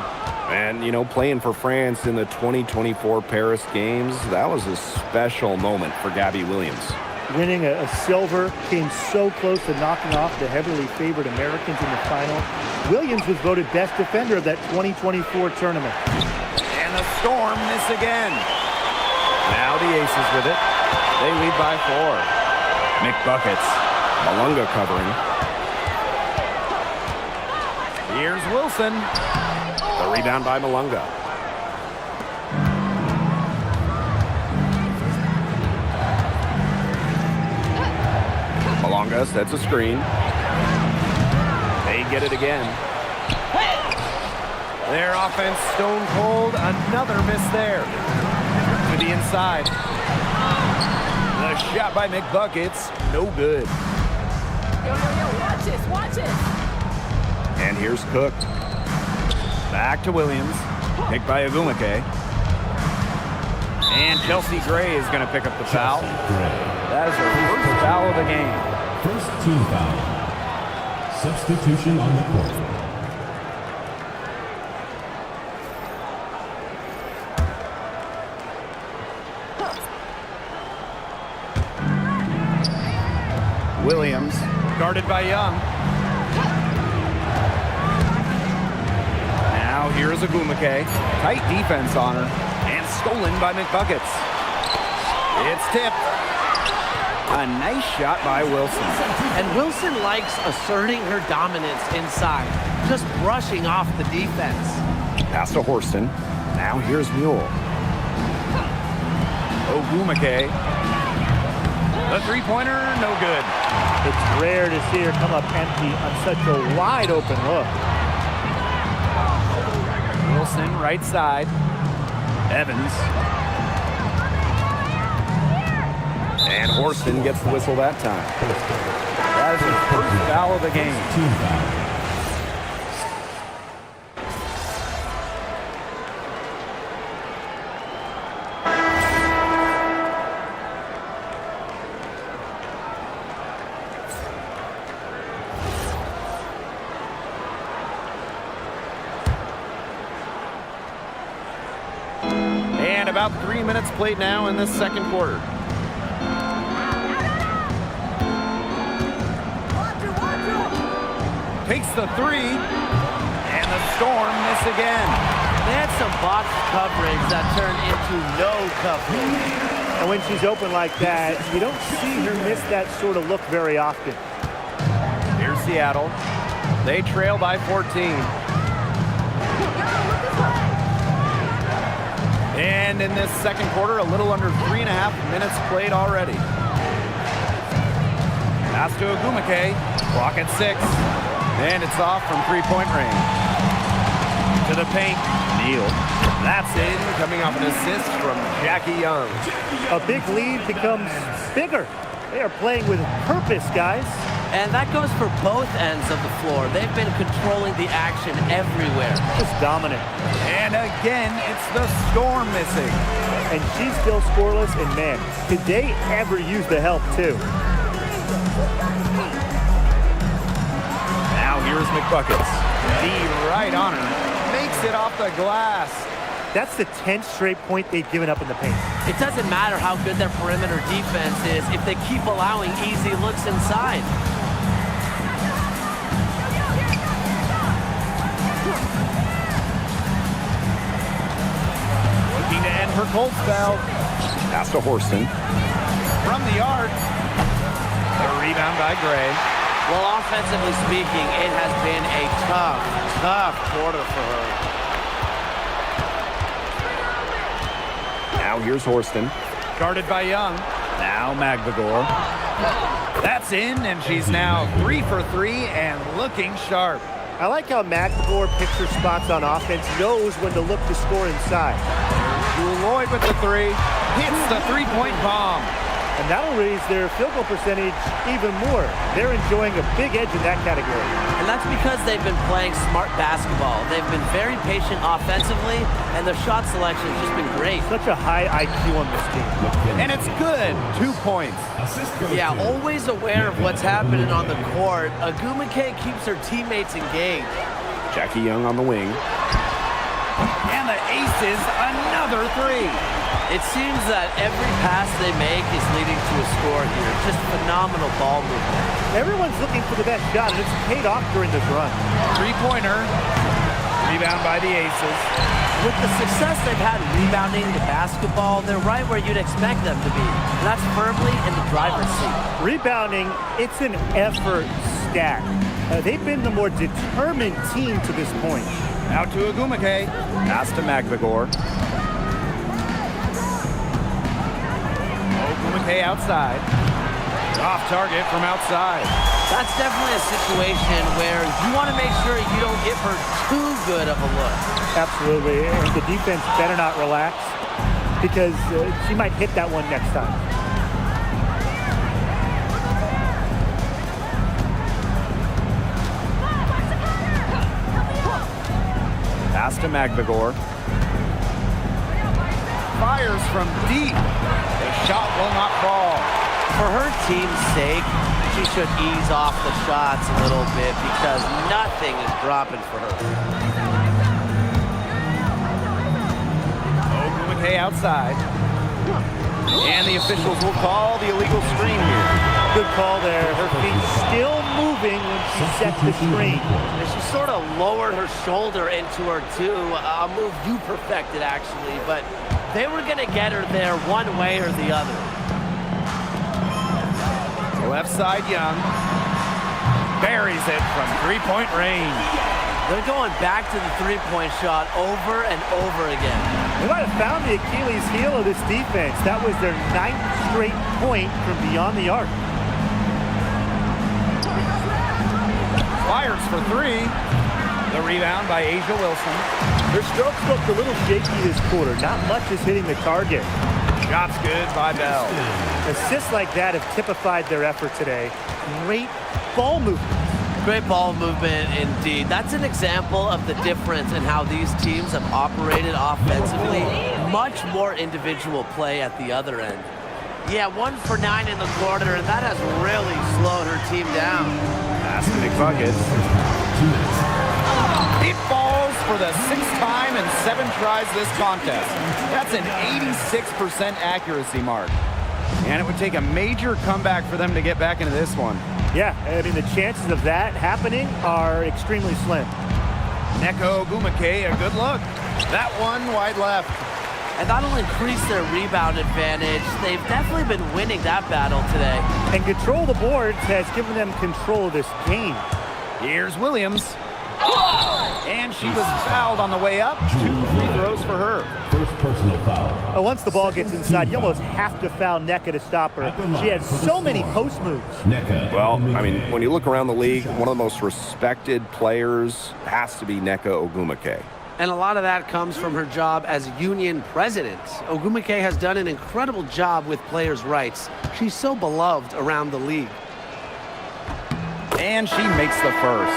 And, you know, playing for France in the 2024 Paris Games, that was a special moment for Gabby Williams. Winning a silver, came so close to knocking off the heavily favored Americans in the final. Williams was voted best defender of that 2024 tournament. And the Storm miss again. Now the Aces with it. They lead by 4. McBuckets. Malunga covering. Here's Wilson. The rebound by Malunga. Malunga sets a screen. They get it again. Their offense stone cold. Another miss there. To the inside. The shot by McBuckets. No good. Yo, watch this, watch this. And here's Cook. Back to Williams. Picked by Wnba. And Chelsea Gray is going to pick up the foul. That is her first foul of the game. First team foul. Substitution on the court. Williams, guarded by Young. Now here's Wnba. Tight defense on her. And stolen by McBuckets. It's tipped. A nice shot by Wilson. And Wilson likes asserting her dominance inside, just brushing off the defense. Pass to Horston. Now here's Mule. Wnba. The three-pointer, no good. It's rare to see her come up empty on such a wide open look. Wilson, right side. Evans. And Horston gets the whistle that time. That is his first foul of the game. Team foul. And about 3 minutes played now in this second quarter. Takes the 3, and the Storm miss again. They had some box coverage that turned into no coverage. And when she's open like that, you don't see her miss that sort of look very often. Here's Seattle. They trail by 14. And in this second quarter, a little under 3.5 minutes played already. Pass to Wnba. Clock at 6. And it's off from three-point range. To the paint. Neal. That's in, coming off an assist from Jackie Young. A big lead becomes bigger. They are playing with purpose, guys. And that goes for both ends of the floor. They've been controlling the action everywhere. Just dominant. And again, it's the Storm missing. And she's still scoreless, and man, could they ever use the help, too? Now here's McBuckets. D right on her. Makes it off the glass. That's the 10th straight point they've given up in the paint. It doesn't matter how good their perimeter defense is if they keep allowing easy looks inside. Looking to end her cold spell. Pass to Horston. From the arc. The rebound by Gray. Well, offensively speaking, it has been a tough quarter for her. Now here's Horston. Guarded by Young. Now Magvagor. That's in, and she's now 3 for 3 and looking sharp. I like how McAvoy picks her spots on offense, knows when to look to score inside. Jewel Lloyd with the 3, hits the three-point bomb. And that'll raise their field goal percentage even more. They're enjoying a big edge in that category. And that's because they've been playing smart basketball. They've been very patient offensively, and their shot selection has just been great. Such a high IQ on this team. And it's good. 2 points. Yeah, always aware of what's happening on the court. Wnba keeps her teammates engaged. Jackie Young on the wing. And the aces, another 3. It seems that every pass they make is leading to a score here. Just phenomenal ball movement. Everyone's looking for the best shot, and it's paid off during this run. Three-pointer. Rebound by the aces. With the success they've had rebounding the basketball, they're right where you'd expect them to be. And that's firmly in the driver's seat. Rebounding, it's an effort stat. They've been the more determined team to this point. Out to Wnba. Pass to McVigor. Wnba outside. Off target from outside. That's definitely a situation where you want to make sure you don't give her too good of a look. Absolutely, and the defense better not relax because she might hit that one next time. Pass to McVigor. Fires from deep. The shot will not fall. For her team's sake, she should ease off the shots a little bit because nothing is dropping for her. Wnba outside. And the officials will call the illegal screen here. Good call there. Her feet still moving when she sets the screen. And she sort of lowered her shoulder into her too. A move you perfected actually, but they were going to get her there one way or the other. Left side, Young. Buries it from three-point range. They're going back to the three-point shot over and over again. They might have found the Achilles heel of this defense. That was their 9th straight point from beyond the arc. Fires for 3. The rebound by Asia Wilson. Their strokes looked a little shaky this quarter. Not much is hitting the target. Shots good by Bell. Assists like that have typified their effort today. Great ball movement. Great ball movement indeed. That's an example of the difference in how these teams have operated offensively. Much more individual play at the other end. Yeah, 1 for 9 in the quarter, and that has really slowed her team down. Pass to McBucket. It falls for the 6th time in 7 tries this contest. That's an 86% accuracy mark. And it would take a major comeback for them to get back into this one. Yeah, I mean, the chances of that happening are extremely slim. Nneka Ogwumike, a good look. That one wide left. And that'll increase their rebound advantage. They've definitely been winning that battle today. And control the boards has given them control of this game. Here's Williams. And she was fouled on the way up. 2 free throws for her. First personal foul. Once the ball gets inside, you almost have to foul Nneka to stop her. She has so many post moves. Nneka. Well, I mean, when you look around the league, one of the most respected players has to be Nneka Ogwumike. And a lot of that comes from her job as union president. Ogwumike has done an incredible job with players' rights. She's so beloved around the league. And she makes the first.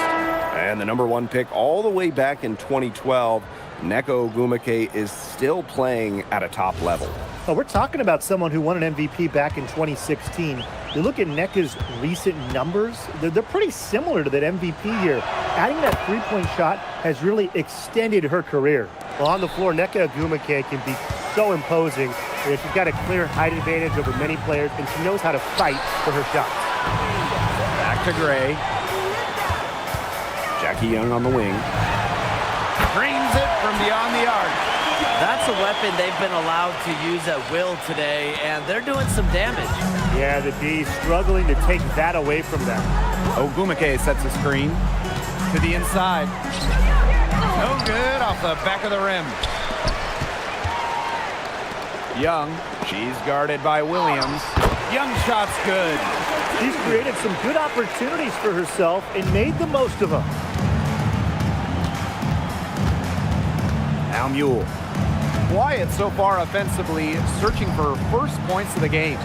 And the #1 pick all the way back in 2012, Nneka Ogwumike is still playing at a top level. Well, we're talking about someone who won an MVP back in 2016. You look at Nneka's recent numbers, they're pretty similar to that MVP year. Adding that three-point shot has really extended her career. Well, on the floor, Nneka Ogwumike can be so imposing. She's got a clear height advantage over many players, and she knows how to fight for her shots. Back to Gray. Jackie Young on the wing. Drains it from beyond the arc. That's a weapon they've been allowed to use at will today, and they're doing some damage. Yeah, the D struggling to take that away from them. Ogwumike sets a screen to the inside. No good off the back of the rim. Young, she's guarded by Williams. Young shot's good. She's created some good opportunities for herself and made the most of them. Now Mule. Quiet so far offensively, searching for first points of the game.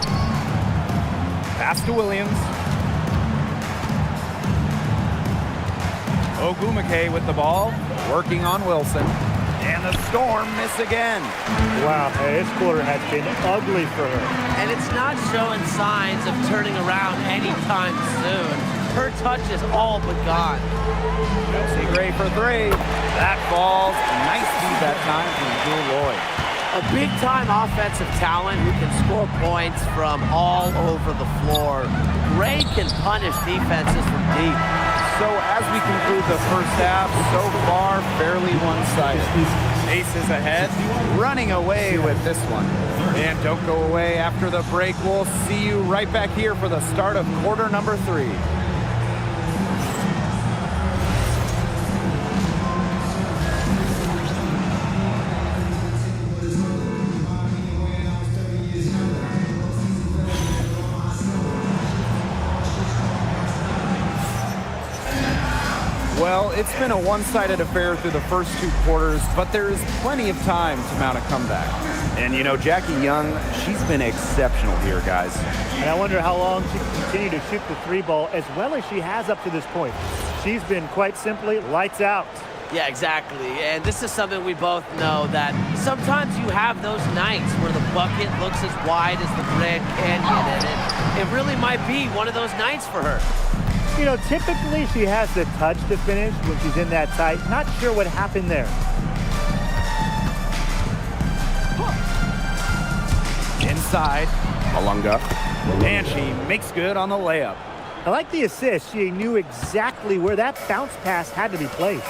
Pass to Williams. Wnba with the ball, working on Wilson. And the Storm miss again. Wow, this quarter has been ugly for her. And it's not showing signs of turning around anytime soon. Her touch is all but gone. Chelsea Gray for three. That falls. Nice feed that time from Jewel Lloyd. A big-time offensive talent who can score points from all over the floor. Gray can punish defenses from deep. So as we conclude the first half, so far fairly one-sided. Aces ahead, running away with this one. And don't go away after the break. We'll see you right back here for the start of quarter number 3. Well, it's been a one-sided affair through the first 2 quarters, but there is plenty of time to mount a comeback. And, you know, Jackie Young, she's been exceptional here, guys. And I wonder how long she can continue to shoot the 3 ball as well as she has up to this point. She's been quite simply lights out. Yeah, exactly. And this is something we both know, that sometimes you have those nights where the bucket looks as wide as the Grand Canyon, and it really might be one of those nights for her. You know, typically she has the touch to finish when she's in that tight. Not sure what happened there. Inside, Malunga. And she makes good on the layup. I like the assist. She knew exactly where that bounce pass had to be placed.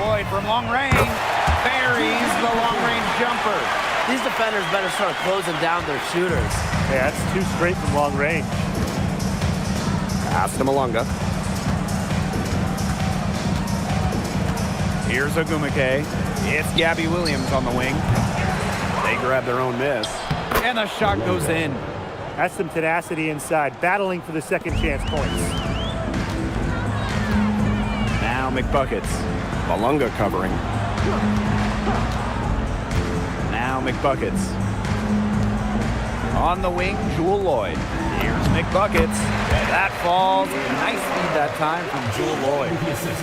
Lloyd from long range. Buries the long-range jumper. These defenders better start closing down their shooters. Yeah, that's 2 straight from long range. Pass to Malunga. Here's Wnba. It's Gabby Williams on the wing. They grab their own miss. And the shot goes in. That's some tenacity inside, battling for the second chance points. Now McBuckets. Malunga covering. Now McBuckets. On the wing, Jewel Lloyd. Here's McBuckets. That falls. Nice feed that time from Jewel Lloyd.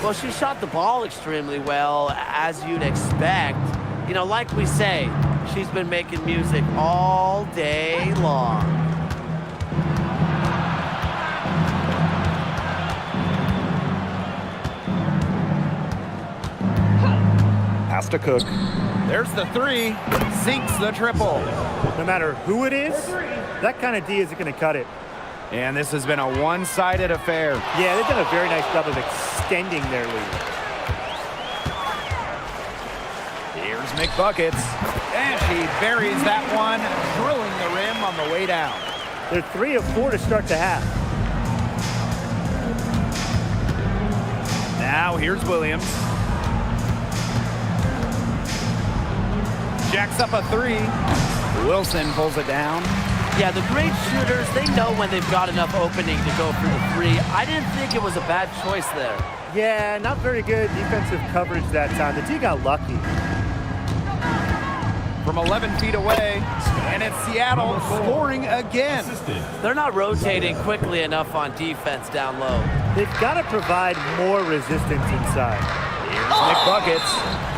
Well, she shot the ball extremely well, as you'd expect. You know, like we say, she's been making music all day long. Pass to Cook. There's the 3. Sinks the triple. No matter who it is, that kind of D isn't going to cut it. And this has been a one-sided affair. Yeah, they've done a very nice job of extending their lead. Here's McBuckets. And she buries that one, drilling the rim on the way down. They're 3 of 4 to start the half. Now here's Williams. Jacks up a 3. Wilson pulls it down. Yeah, the great shooters, they know when they've got enough opening to go for the 3. I didn't think it was a bad choice there. Yeah, not very good defensive coverage that time. The D got lucky. From 11 feet away, and it's Seattle scoring again. They're not rotating quickly enough on defense down low. They've got to provide more resistance inside. Here's McBuckets.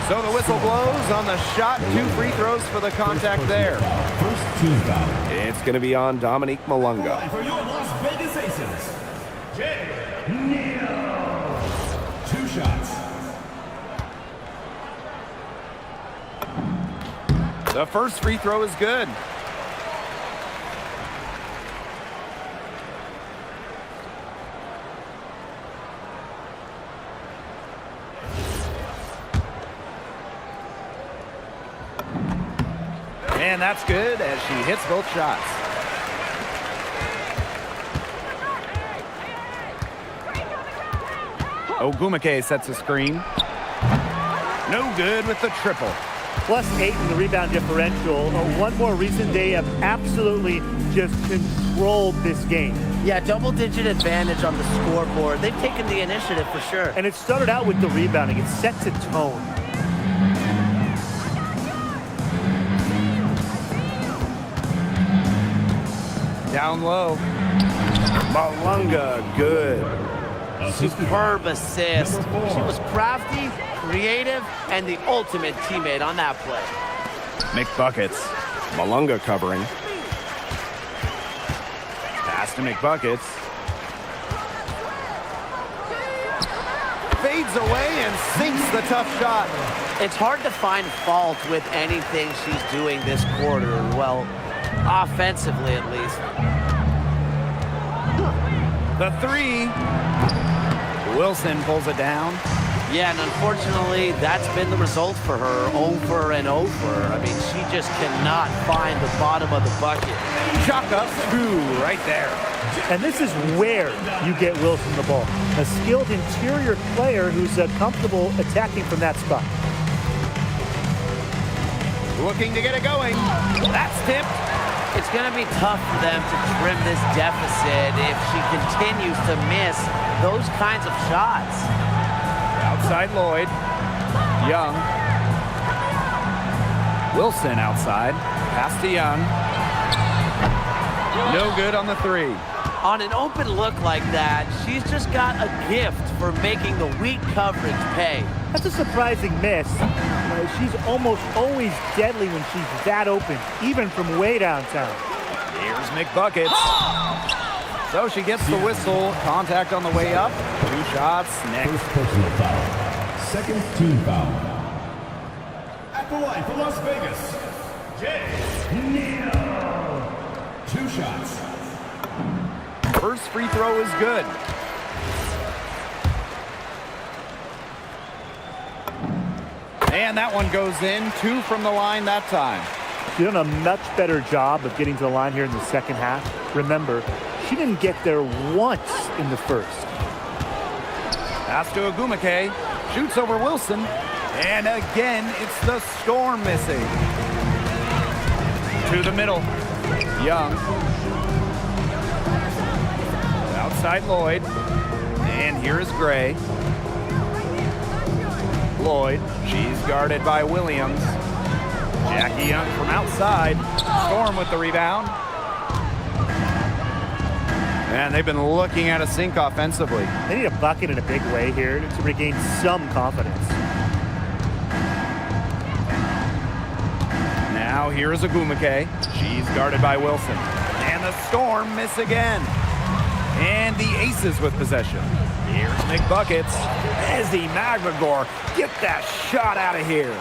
So the whistle blows on the shot. 2 free throws for the contact there. First team foul. It's going to be on Dominique Malunga. For your Las Vegas Aces, Jay Neal. 2 shots. The first free throw is good. And that's good as she hits both shots. Wnba sets a screen. No good with the triple. +8 in the rebound differential. One more reason they have absolutely just controlled this game. Yeah, double-digit advantage on the scoreboard. They've taken the initiative for sure. And it started out with the rebounding. It sets a tone. Down low. Malunga, good. Superb assist. She was crafty, creative, and the ultimate teammate on that play. McBuckets. Malunga covering. Pass to McBuckets. Fades away and sinks the tough shot. It's hard to find fault with anything she's doing this quarter. Well, offensively at least. The three. Wilson pulls it down. Yeah, and unfortunately, that's been the result for her over and over. I mean, she just cannot find the bottom of the bucket. Chalk up two right there. And this is where you get Wilson the ball. A skilled interior player who's comfortable attacking from that spot. Looking to get it going. That's tipped. It's going to be tough for them to trim this deficit if she continues to miss those kinds of shots. Outside Lloyd. Young. Wilson outside. Pass to Young. No good on the three. On an open look like that, she's just got a gift for making the weak coverage pay. That's a surprising miss. She's almost always deadly when she's that open, even from way downtown. Here's McBuckets. So she gets the whistle. Contact on the way up. 2 shots next. First personal foul. Second team foul. At the line for Las Vegas, Jay Neal. 2 shots. First free throw is good. And that one goes in. 2 from the line that time. She's done a much better job of getting to the line here in the second half. Remember, she didn't get there once in the first. Pass to Ogumake. Shoots over Wilson. And again, it's the Storm missing. To the middle. Young. Outside Lloyd. And here is Gray. Lloyd. She's guarded by Williams. Jackie Young from outside. Storm with the rebound. And they've been looking at a sink offensively. They need a bucket in a big way here to regain some confidence. Now here is Ogumake. She's guarded by Wilson. And the Storm miss again. And the Aces with possession. Here's McBuckets. Ezzy Magmagor, get that shot out of here.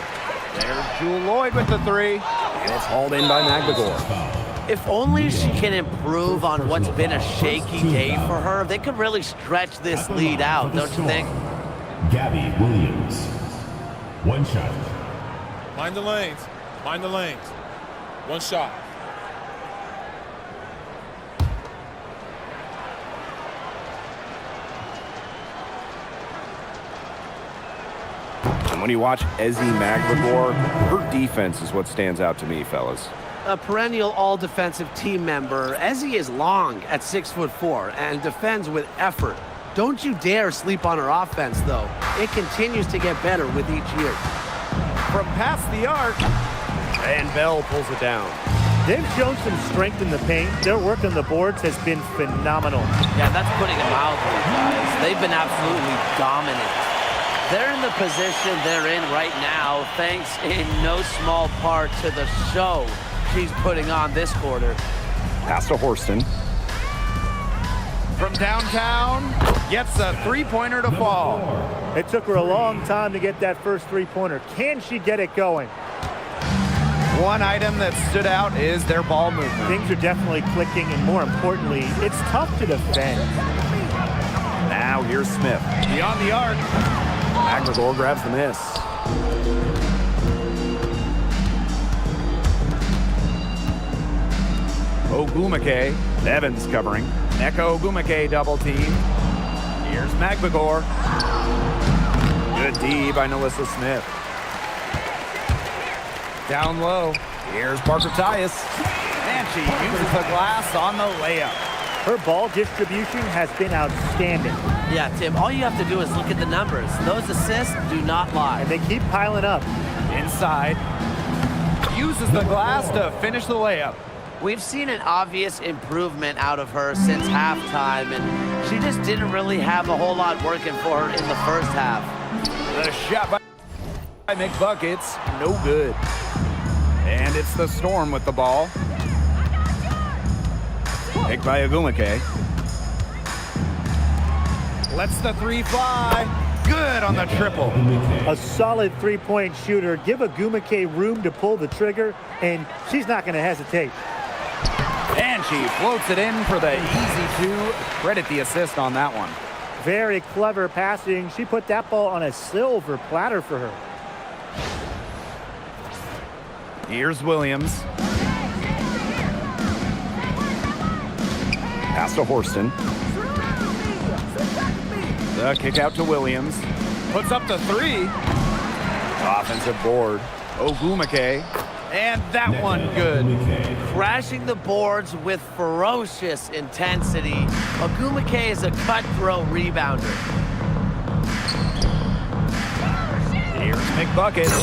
There's Jewel Lloyd with the three. And it's hauled in by Magmagor. If only she can improve on what's been a shaky day for her, they could really stretch this lead out, don't you think? Gabby Williams. 1 shot. Mind the lanes. Mind the lanes. 1 shot. And when you watch Ezzy Magmagor, her defense is what stands out to me, fellas. A perennial all-defensive team member, Ezzy is long at 6'4" and defends with effort. Don't you dare sleep on her offense, though. It continues to get better with each year. From past the arc. And Bell pulls it down. They've shown some strength in the paint. Their work on the boards has been phenomenal. Yeah, that's putting it mildly, guys. They've been absolutely dominant. They're in the position they're in right now, thanks in no small part to the show she's putting on this quarter. Pass to Horston. From downtown, gets a three-pointer to fall. It took her a long time to get that first three-pointer. Can she get it going? One item that stood out is their ball movement. Things are definitely clicking, and more importantly, it's tough to defend. Now here's Smith. Beyond the arc. Magmagor grabs the miss. Ogumake. Evans covering. Neko Ogumake double team. Here's Magmagor. Good D by Nalissa Smith. Down low. Here's Parker Tyus. And she uses the glass on the layup. Her ball distribution has been outstanding. Yeah, Tim, all you have to do is look at the numbers. Those assists do not lie. And they keep piling up. Inside. Uses the glass to finish the layup. We've seen an obvious improvement out of her since halftime, and she just didn't really have a whole lot working for her in the first half. The shot by McBuckets, no good. And it's the Storm with the ball. Picked by Wnba. Lets the three fly. Good on the triple. A solid three-point shooter. Give Wnba room to pull the trigger, and she's not going to hesitate. And she floats it in for the easy two. Credit the assist on that one. Very clever passing. She put that ball on a silver platter for her. Here's Williams. Pass to Horston. The kick out to Williams. Puts up the three. Offensive board. Wnba. And that one good. Crashing the boards with ferocious intensity. Wnba is a cutthroat rebounder. Here's McBuckets.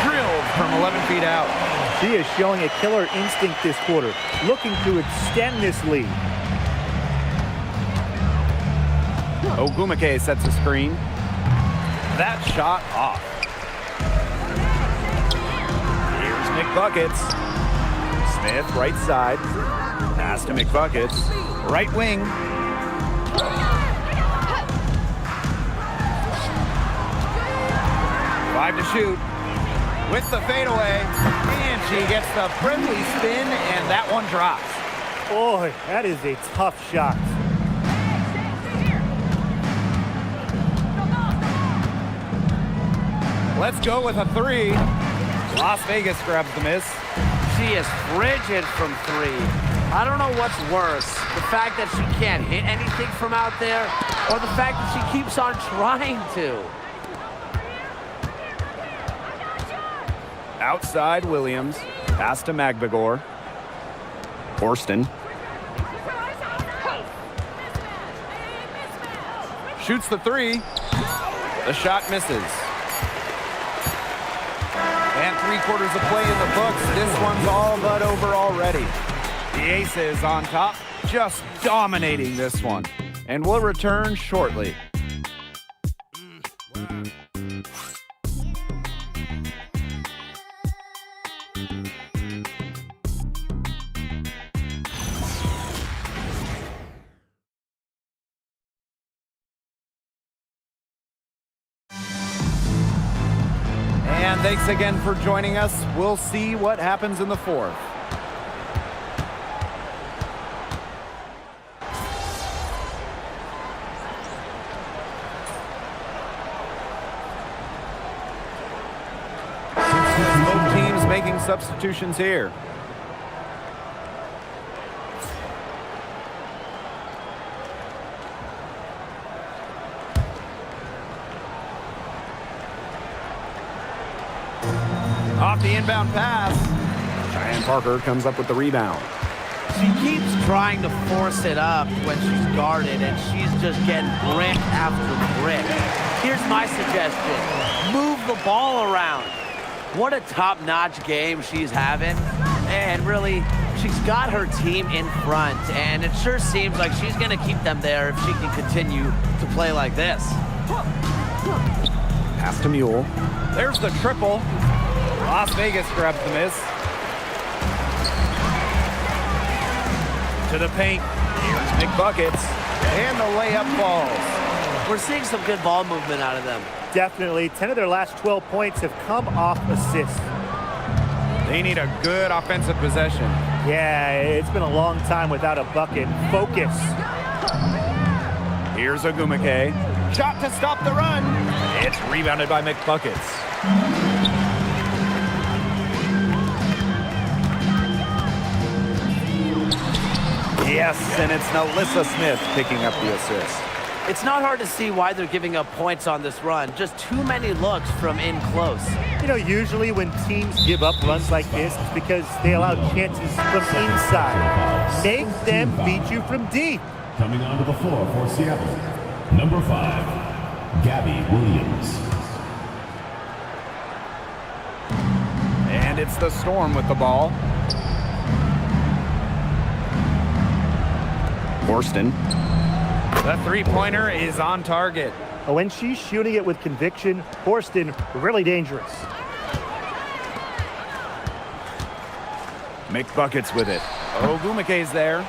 Drilled from 11 feet out. She is showing a killer instinct this quarter, looking to extend this lead. Wnba sets a screen. That shot off. Here's McBuckets. Smith, right side. Pass to McBuckets. Right wing. Five to shoot. With the fadeaway. And she gets the friendly spin, and that one drops. Boy, that is a tough shot. Let's go with a three. Las Vegas grabs the miss. She is frigid from three. I don't know what's worse, the fact that she can't hit anything from out there, or the fact that she keeps on trying to. Outside Williams. Pass to Magbagor. Horston. Shoots the three. The shot misses. And 3/4 of play in the books. This one's all but over already. The Aces on top, just dominating this one. And we'll return shortly. And thanks again for joining us. We'll see what happens in the fourth. Both teams making substitutions here. Off the inbound pass. Cheyenne Parker comes up with the rebound. She keeps trying to force it up when she's guarded, and she's just getting brick after brick. Here's my suggestion. Move the ball around. What a top-notch game she's having. And really, she's got her team in front, and it sure seems like she's going to keep them there if she can continue to play like this. Pass to Mule. There's the triple. Las Vegas grabs the miss. To the paint. Here's McBuckets. And the layup falls. We're seeing some good ball movement out of them. Definitely. 10 of their last 12 points have come off assists. They need a good offensive possession. Yeah, it's been a long time without a bucket. Focus. Here's Wnba. Shot to stop the run. It's rebounded by McBuckets. Yes, and it's Alyssa Smith picking up the assist. It's not hard to see why they're giving up points on this run. Just too many looks from in close. You know, usually when teams give up runs like this, it's because they allow chances from inside. Make them beat you from deep. Coming onto the floor for Seattle, number 5, Gabby Williams. And it's the Storm with the ball. Horston. The three-pointer is on target. When she's shooting it with conviction, Horston, really dangerous. McBuckets with it. Ogumeke's there.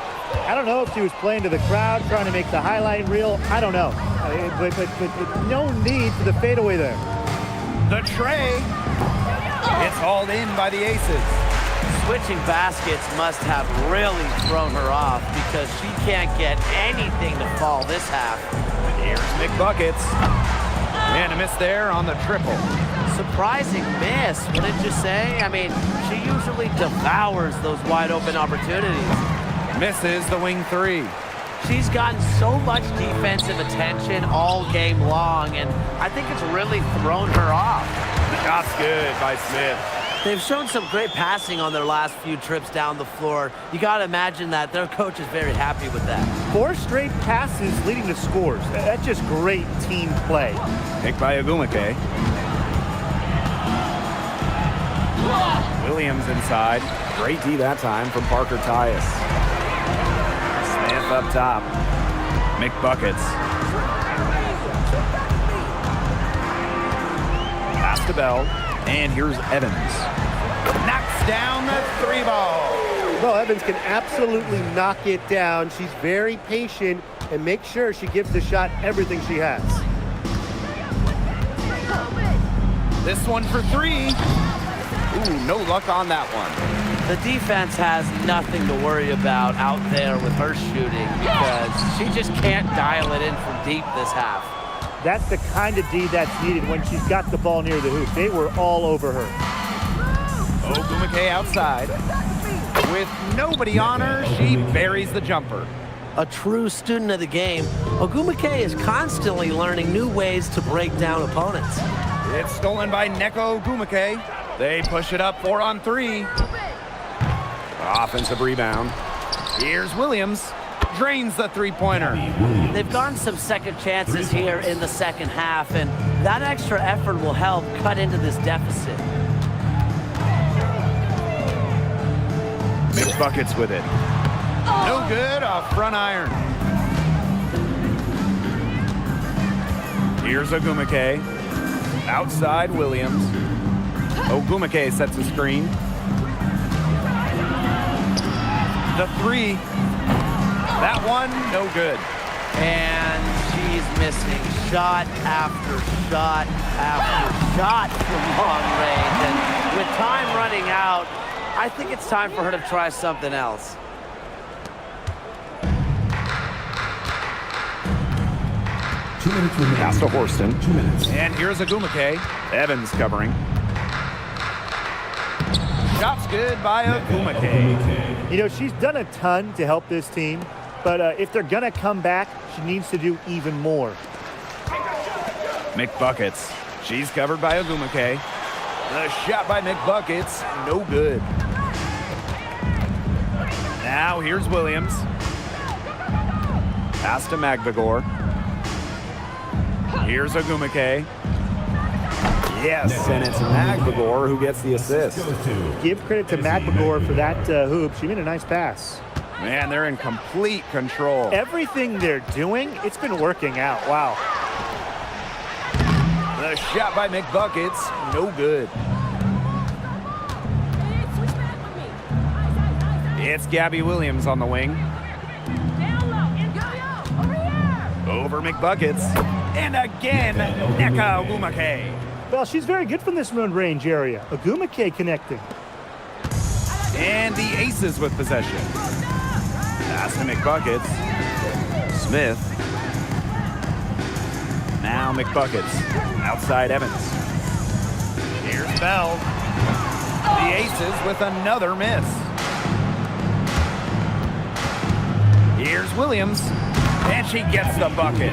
I don't know if she was playing to the crowd, trying to make the highlight reel. I don't know. But no need for the fadeaway there. The tray. It's hauled in by the Aces. Switching baskets must have really thrown her off because she can't get anything to fall this half. Here's McBuckets. And a miss there on the triple. Surprising miss, wouldn't you say? I mean, she usually devours those wide open opportunities. Misses the wing three. She's gotten so much defensive attention all game long, and I think it's really thrown her off. Shot's good by Smith. They've shown some great passing on their last few trips down the floor. You got to imagine that their coach is very happy with that. 4 straight passes leading to scores. That's just great team play. Picked by Ogumeke. Williams inside. Great D that time from Parker Tyus. Smith up top. McBuckets. Pass to Bell. And here's Evans. Knocks down the 3-ball. Well, Evans can absolutely knock it down. She's very patient and makes sure she gives the shot everything she has. This one for 3. Ooh, no luck on that one. The defense has nothing to worry about out there with her shooting because she just can't dial it in from deep this half. That's the kind of D that's needed when she's got the ball near the hoop. They were all over her. Ogumeke outside. With nobody on her, she buries the jumper. A true student of the game, Ogumeke is constantly learning new ways to break down opponents. It's stolen by Neko Ogumeke. They push it up 4 on 3. Offensive rebound. Here's Williams. Drains the three-pointer. They've gotten some second chances here in the second half, and that extra effort will help cut into this deficit. McBuckets with it. No good off front iron. Here's Ogumeke. Outside Williams. Ogumeke sets a screen. The 3. That one, no good. And she's missing shot after shot after shot from long range. And with time running out, I think it's time for her to try something else. Pass to Horston. 2 minutes. And here's Ogumeke. Evans covering. Shot's good by Ogumeke. You know, she's done a ton to help this team, but if they're going to come back, she needs to do even more. McBuckets. She's covered by Ogumeke. The shot by McBuckets, no good. Now here's Williams. Pass to Magbagor. Here's Ogumeke. Yes, and it's Magbagor who gets the assist. Give credit to Magbagor for that hoop. She made a nice pass. Man, they're in complete control. Everything they're doing, it's been working out. Wow. The shot by McBuckets, no good. It's Gabby Williams on the wing. Over McBuckets. And again, Nneka Ogumeke. Well, she's very good from this mid-range area. Ogumeke connecting. And the Aces with possession. Pass to McBuckets. Smith. Now McBuckets. Outside Evans. Here's Bell. The Aces with another miss. Here's Williams. And she gets the bucket.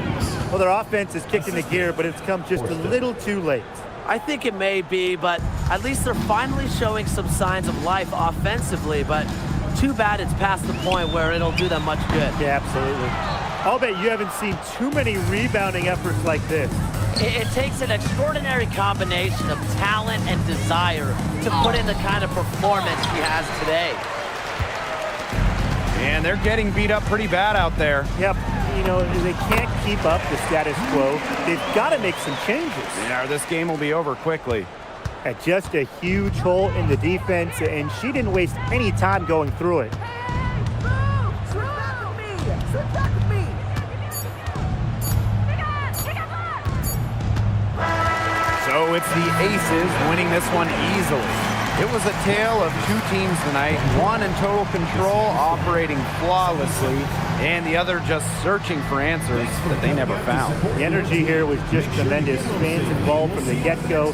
Well, their offense is kicked into gear, but it's come just a little too late. I think it may be, but at least they're finally showing some signs of life offensively, but too bad it's past the point where it'll do them much good. Yeah, absolutely. I'll bet you haven't seen too many rebounding efforts like this. It takes an extraordinary combination of talent and desire to put in the kind of performance she has today. And they're getting beat up pretty bad out there. Yep, you know, they can't keep up the status quo. They've got to make some changes. Yeah, this game will be over quickly. At just a huge hole in the defense, and she didn't waste any time going through it. So it's the Aces winning this one easily. It was a tale of two teams tonight, one in total control, operating flawlessly, and the other just searching for answers that they never found. The energy here was just tremendous. Fans involved from the get-go.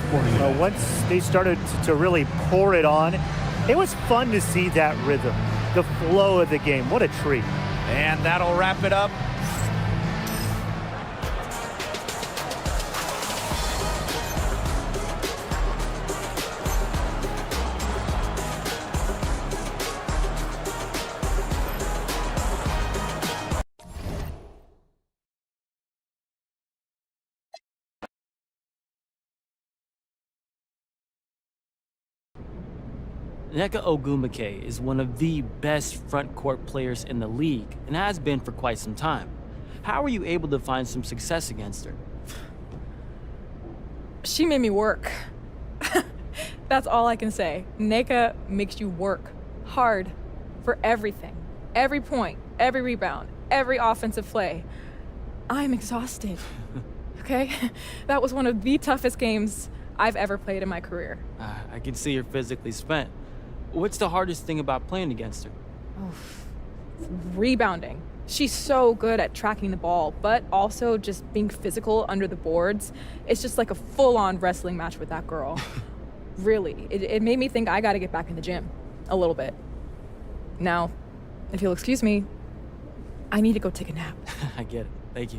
Once they started to really pour it on, it was fun to see that rhythm, the flow of the game. What a treat. And that'll wrap it up. Wnba is one of the best front court players in the league and has been for quite some time. How were you able to find some success against her? She made me work. That's all I can say. Nneka makes you work hard for everything. Every point, every rebound, every offensive play. I'm exhausted. Okay? That was one of the toughest games I've ever played in my career. I can see you're physically spent. What's the hardest thing about playing against her? Rebounding. She's so good at tracking the ball, but also just being physical under the boards. It's just like a full-on wrestling match with that girl. Really, it made me think I gotta get back in the gym a little bit. Now, if you'll excuse me, I need to go take a nap. I get it. Thank you.